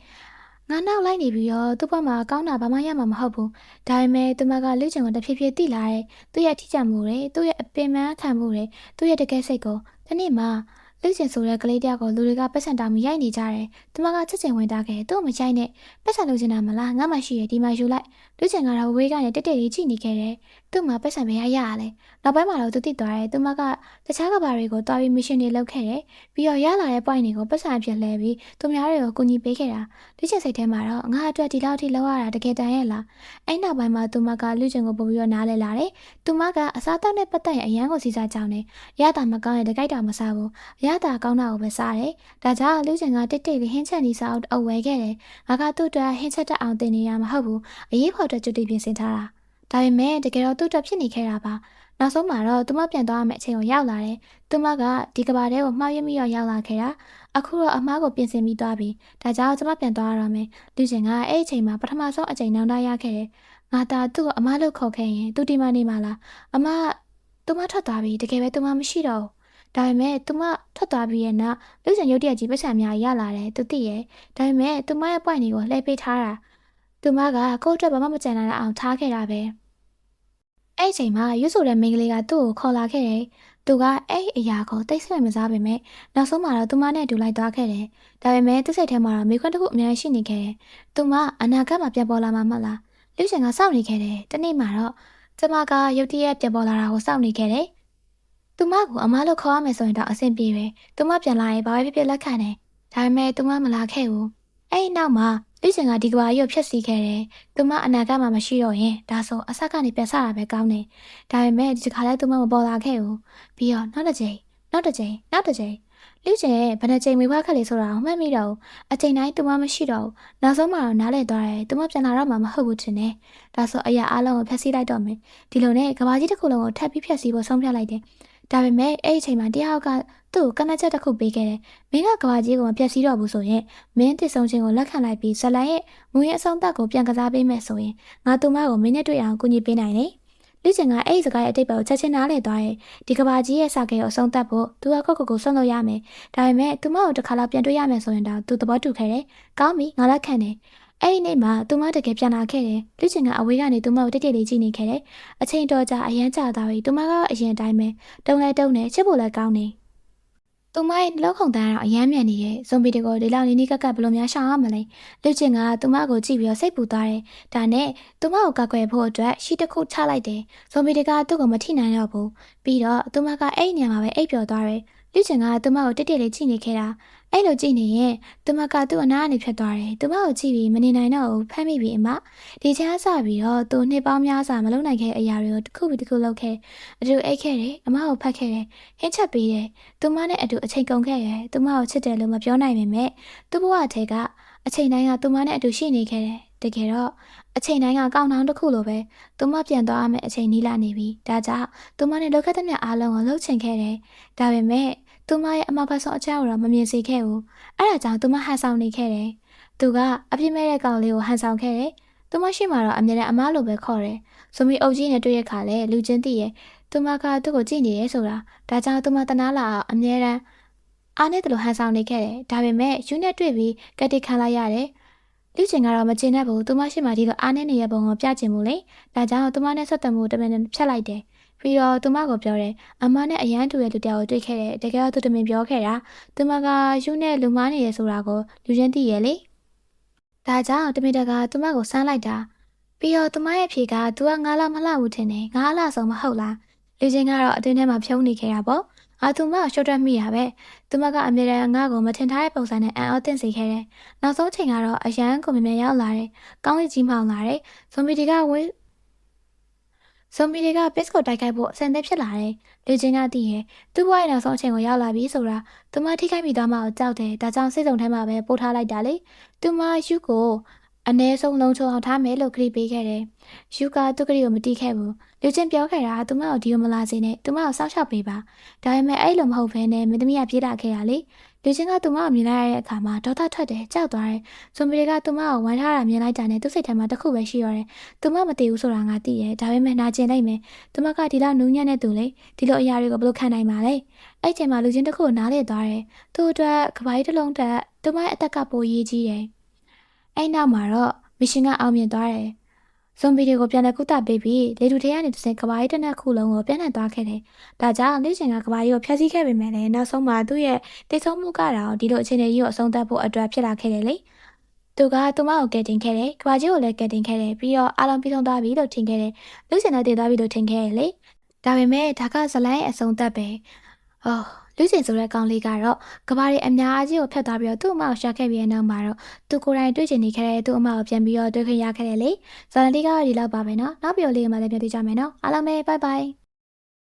S1: ငါနောက်လိုက်နေပြီးတော့သူ့ဘက်မှာကောင်းတာဘာမှရမှာမဟုတ်ဘူးဒါပေမဲ့သူမကလူချင်းကိုတဖြည်းဖြည်းတိလာတယ်သူ့ရဲ့ထိကြမှုတွေသူ့ရဲ့အပင်ပန်းခံမှုတွေသူ့ရဲ့တကယ်စိတ်ကိုဒီနေ့မှလူချင်းဆိုတဲ့ကလေးတယောက်ကိုလူတွေကပတ်စံတောင်မရိုက်နေကြတယ်သူမကချက်ချင်းဝင်တာခဲ့သူ့မရိုက်နဲ့ပတ်စံလို့ချင်တာမလားငါမှရှိရဒီမှာယူလိုက်လူချင်းကတော့ဝေးကနေတက်တက်လေးကြည့်နေခဲ့တယ်သူ့မှာပတ်စံပဲရရလဲနောက်ပိုင်းမှာတော့သူတိသွားတယ်သူမကတခြားကဘာတွေကိုတွားပြီးမရှင်တွေလုပ်ခဲ့တယ်ပြီးတော့ရလာတဲ့ point တွေကိုပတ်စံဖြစ်လဲပြီးသူများတွေကိုကူညီပေးခဲ့တာလူချင်းစိတ်ထဲမှာတော့ငါအတွက်ဒီလောက်ထိလောက်ရတာတကယ်တန်ရဲ့လားအဲ့နောက်ပိုင်းမှာသူမကလူချင်းကိုပို့ပြီးတော့နားလဲလာတယ်သူမကအစားတောက်နဲ့ပတ်သက်ရင်အရန်ကိုစီစားကြောင်းတယ်ရတာမကောင်းရင်တကြိုက်တာမစားဘူးရတာကောင်းတာကိုပဲစားတယ်ဒါကြောင့်လူချင်းကတိတ်တိတ်လေးဟင်းချက်နေစားအောင်အဝဲခဲ့တယ်ငါကသူ့အတွက်ဟင်းချက်တက်အောင်တင်နေရမှာမဟုတ်ဘူးအရေးဖော်တဲ့ကြွတိပြင်ဆင်ထားတာဒါပေမဲ့တကယ်တော့သူ့အတွက်ဖြစ်နေခဲ့တာပါနောက်ဆုံးမှာတော့သူမပြန်သွားမယ့်အချိန်ကိုရောက်လာတယ်သူမကဒီကဘာထဲကိုမှားယွင်းပြီးတော့ရောက်လာခဲ့တာအခုတော့အမားကိုပြင်ဆင်ပြီးသွားပြီဒါကြောင့်ကျမပြန်သွားရမယ်လူချင်းကအဲ့အချိန်မှာပထမဆုံးအချိန်နောင်တရခဲ့တယ်ငါသာသူ့ကိုအမားလို့ခေါ်ခဲ့ရင်သူဒီမနေမှာလားအမသူမထွက်သွားပြီတကယ်ပဲသူမမရှိတော့ဒါပေမဲ့သူမထွက်သွားပြီးရဲ့နောက်လူချင်းရုတ်တရက်ကြီးပတ်စံများရလာတယ်သူသိရဲ့ဒါပေမဲ့သူမရဲ့ point တွေကိုလှည့်ပေးထားတာသူမကကိုယ့်အတွက်ဘာမှမကြံနိုင်အောင်ထားခဲ့တာပဲအဲ့ချိန်မှာရွတ်ဆိုတဲ့မိန်းကလေးကသူ့ကိုခေါ်လာခဲ့တယ်သူကအဲ့အရာကိုတိတ်ဆိတ်မစားပေမဲ့နောက်ဆုံးမှာတော့သူမနဲ့အတူလိုက်သွားခဲ့တယ်ဒါပေမဲ့သူ့စိတ်ထဲမှာတော့မိခွန်းတစ်ခုအများကြီးရှိနေခဲ့တယ်သူမအနာဂတ်မှာပြန်ပေါ်လာမှာမဟုတ်လားလူရှင်ကစောင့်နေခဲ့တယ်တနေ့မှာတော့ကျမကရုတ်တရက်ပြန်ပေါ်လာတာကိုစောင့်နေခဲ့တယ်သူမကိုအမားလို့ခေါ်ရမယ်ဆိုရင်တော့အဆင်ပြေပဲသူမပြန်လာရင်ဘာပဲဖြစ်ဖြစ်လက်ခံတယ်ဒါပေမဲ့သူမမလာခဲ့ဘူးအဲ့ဒီနောက်မှာလူချင်းကဒီကဘာကြီးကိုဖျက်ဆီးခဲ့တယ်။သူမအနာဂတ်မှာမရှိတော့ရင်ဒါဆိုအဆက်ကနေပြန်ဆတာပဲကောင်းတယ်။ဒါပေမဲ့ဒီခါလဲသူမမပေါ်လာခဲ့ဘူး။ပြီးတော့နောက်တစ်ချိန်လူချင်းရဲ့ဘယ်နှချိန်မေးခွန်းခက်လေးဆိုတာကိုမှတ်မိတော့အချိန်တိုင်းသူမမရှိတော့ဘူး။နောက်ဆုံးမှာတော့နားလည်သွားတယ်။သူမပြန်လာတော့မှမဟုတ်ဘူးထင်တယ်။ဒါဆိုအရာအလုံးကိုဖျက်ဆီးလိုက်တော့မယ်။ဒီလိုနဲ့ကဘာကြီးတစ်ခုလုံးကိုထပ်ပြီးဖျက်ဆီးဖို့ဆုံးဖြတ်လိုက်တယ်။ဒါပေမဲ့အဲ့ဒီအချိန်မှာတယောက်ကသူ့ကိုကန့်ချက်တစ်ခုပေးခဲ့တယ်။မင်းကကဘာကြီးကိုမပြတ်စီးတော့ဘူးဆိုရင်မင်းတစ်ဆုံးချင်းကိုလက်ခံလိုက်ပြီးဇလန်ရဲ့မူရင်းအဆုံးသက်ကိုပြန်ကစားပေးမယ်ဆိုရင်ငါသူမကိုမင်းနဲ့တွေ့အောင်ကူညီပေးနိုင်တယ်။လူချင်းကအဲ့ဒီစကားရဲ့အတိတ်ဘက်ကိုချက်ချင်းနားလည်သွားရဲ့ဒီကဘာကြီးရဲ့စာကဲကိုအဆုံးသက်ဖို့သူကကိုဆွန့်လို့ရမယ်။ဒါပေမဲ့သူမကိုတစ်ခါလောက်ပြန်တွေ့ရမယ်ဆိုရင်တော့သူသဘောတူခဲ့တယ်။ကောင်းပြီငါလက်ခံတယ်။အဲ့ဒီနေ့မှာသူမတကယ်ပြန်လာခဲ့တယ်။လူချင်းကအဝေးကနေသူမကိုတိတ်တိတ်လေးကြည့်နေခဲ့တယ်။အချိန်တော်ကြာအရန်ကြာသွားပြီ။သူမကအရင်တိုင်းပဲတုံးလဲတုံးနေချစ်ဖို့လည်းကောင်းနေ။ သူမရဲ့နှလုံးခုန်တန်းကတော့အယမ်းမြန်နေရဲ့ဇွန်ဘီတွေကိုဒီလောက်နီးနီးကပ်ကပ်ဘယ်လိုများရှောင်ရမလဲလူချင်းကသူမကိုကြည့်ပြီးတော့စိတ်ပူသွားတယ်ဒါနဲ့သူမကိုကောက်ွယ်ဖို့အတွက်ရှီတစ်ခုချလိုက်တယ်ဇွန်ဘီတွေကသူ့ကိုမထိနိုင်တော့ဘူးပြီးတော့သူမကအဲ့ဒီနေရာမှာပဲအိပ်ပျော်သွားတယ်လူချင်းကသူမကိုတိတ်တိတ်လေးကြည့်နေခဲ့တာအဲ့လိုကြည့်နေရင်သူမကသူ့အနားကနေဖြတ်သွားတယ်သူမကိုကြည့်ပြီးမနေနိုင်တော့ဘူးဖမ်းမိပြီအမဒီချမ်းစပြီးတော့သူနှစ်ပေါင်းများစွာမလုပ်နိုင်ခဲ့တဲ့အရာတွေကိုတစ်ခုပြီးတစ်ခုလုပ်ခဲ့အတူအိတ်ခဲ့တယ်အမကိုဖတ်ခဲ့တယ်ဟင်းချက်ပေးတယ်သူမနဲ့အတူအချိန်ကုန်ခဲ့တယ်သူမကိုချစ်တယ်လို့မပြောနိုင်ပေမဲ့သူ့ဘဝထဲကအချိန်တိုင်းကသူမနဲ့အတူရှိနေခဲ့တယ်တကယ်တော့အချိန်တိုင်းကကောင်းနှောင်းတစ်ခုလိုပဲသူမပြန်သွားရမယ့်အချိန်နီးလာနေပြီဒါကြောင့်သူမနဲ့လောကသမျှအားလုံးကိုလှုပ်ချင်ခဲ့တယ်ဒါပေမဲ့သူမရဲ့အမဖတ်ဆုံးအချမ်းကိုတော့မမြင်စေခဲ့ဘူးအဲ့ဒါကြောင့်သူမဟန်ဆောင်နေခဲ့တယ်သူကအပြစ်မဲ့တဲ့ကောင်လေးကိုဟန်ဆောင်ခဲ့တယ်သူမရှိမှတော့အမြဲတမ်းအမားလိုပဲခေါ်တယ်ဇိုမီအုပ်ကြီးနဲ့တွေ့ရခါလဲလူချင်းသိရဲ့သူမကသူ့ကိုကြည့်နေရဲဆိုတာဒါကြောင့်သူမတနာလာအောင်အမြဲတမ်းအားနဲ့တလို့ဟန်ဆောင်နေခဲ့တယ်ဒါပေမဲ့ယူနဲ့တွေ့ပြီးကတိခံလိုက်ရတယ်လူချင်းကတော့မကျင်တတ်ဘူးသူမရှိမှဒီလိုအားနဲ့နေရပုံကိုပြချင်ဘူးလေဒါကြောင့်သူမနဲ့ဆက်သွယ်မှုတမင်ဖြတ်လိုက်တယ်ပြီးတော့သူမကိုပြောတယ်အမနဲ့အရန်တူရဲ့လူတယောက်ကိုတွေ့ခဲ့တယ်တကယ်တော့သူတမင်ပြောခဲ့တာသူမကယူနဲ့လူမားနေရဆိုတာကိုလူချင်းသိရဲ့လေဒါကြောင့်တမင်တကသူမကိုဆန်းလိုက်တာပြီးတော့သူမရဲ့ဖြေကသူကငါးလားမလှဘူးထင်တယ်ငါးလားဆုံးမဟုတ်လားလူချင်းကတော့အတွင်းထဲမှာဖြုံးနေခဲ့တာပေါ့သူမရှုတ်တက်မိရပဲသူမကအမြဲတမ်းငါ့ကိုမထင်ထားတဲ့ပုံစံနဲ့အံ့ဩသင့်စေခဲ့တယ်နောက်ဆုံးချိန်ကတော့အရန်ကိုမြင်မြန်ရောက်လာတယ်ကောင်းကင်ကြီးမှောင်လာတယ်ဇွန်ဘီတွေကပစ်ကိုတိုက်ခိုက်ဖို့အဆင်သင့်ဖြစ်လာတယ်လူချင်းကသိရဲ့သူ့ဘဝရဲ့နောက်ဆုံးအချိန်ကိုရောက်လာပြီဆိုတာသူမထိခိုက်မိသွားမှကိုကြောက်တယ်ဒါကြောင့်စိတ်ဆုံးထဲမှာပဲပို့ထားလိုက်တာလေသူမယူကိုအ ਨੇ ဆုံးလုံးချုံအောင်ထားမယ်လို့ခရီးပေးခဲ့တယ်။ယူကသူ့ကလေးကိုမတီးခဲ့ဘူး။လူချင်းပြောခဲ့တာသူမကိုဒီကိုမလာစေနဲ့သူမကိုစောက်ရှောက်ပေးပါ။ဒါပေမဲ့အဲ့လိုမဟုတ်ဘဲနဲ့မင်းသမီးကပြေးလာခဲ့တာလေ။လူချင်းကသူမကိုမြင်လိုက်ရတဲ့အခါမှာဒေါသထွက်တယ်ကြောက်သွားတယ်။ဇွန်ဘီတွေကသူမကိုဝိုင်းထားတာမြင်လိုက်တာနဲ့သူ့စိတ်ထဲမှာတစ်ခုပဲရှိရတယ်။သူမမတည်ဘူးဆိုတာငါသိရဲ့။ဒါပေမဲ့နာကျင်လိုက်မယ်။သူမကဒီလောက်နူးညံ့တဲ့သူလေဒီလိုအရာတွေကိုဘယ်လိုခံနိုင်မှာလဲ။အဲ့ချိန်မှာလူချင်းတစ်ခုကိုနားလေသွားတယ်။သူ့အတွက်ကဘာကြီးတစ်လုံးတက်သူမရဲ့အသက်ကပိုရေးကြီးတယ်။အဲ့နောက်မှာတော့မရှင်ကအောင်မြင်သွားတယ်။ဇွန်ဘီတွေကိုပြန်လည်ကုသပေးပြီးလေတူထဲကနေတစ်စင်ကဘာကြီးတစ်နက်ခုလုံးကိုပြန်လည်သွားခဲ့တယ်။ဒါကြောင့်လေ့ကျင်ကကဘာကြီးကိုဖျက်ဆီးခဲ့ပေမဲ့လည်းနောက်ဆုံးမှာသူ့ရဲ့တိတ်ဆုံးမှုကတော့ဒီလိုအခြေအနေကြီးကိုအဆုံးသတ်ဖို့အတွက်ဖြစ်လာခဲ့တယ်လေ။သူမကိုကယ်တင်ခဲ့တယ်။ကဘာကြီးကိုလည်းကယ်တင်ခဲ့တယ်ပြီးတော့အားလုံးပြီးဆုံးသွားပြီလို့ထင်ခဲ့တယ်။လူစင်နဲ့တည်သွားပြီလို့ထင်ခဲ့တယ်လေ။ဒါပေမဲ့ဒါကဇလိုင်းရဲ့အဆုံးသတ်ပဲ။လူစင်ဆိုတဲ့ကောင်လေးကတော့ကဘာရီအများကြီးကိုဖျက်သွားပြီးတော့သူ့အမကိုရှာခဲ့ပြီးတဲ့နောက်မှာတော့သူကိုယ်တိုင်တွေ့ချင်နေခဲ့တဲ့သူ့အမကိုပြန်ပြီးတော့တွေ့ခွင့်ရခဲ့တယ်လေဇာလန်တီကတော့ဒီလောက်ပါပဲเนาะနောက်ပြီးတော့လေးကမှလည်းပြန်တွေ့ကြမယ်เนาะအားလုံးပဲ bye bye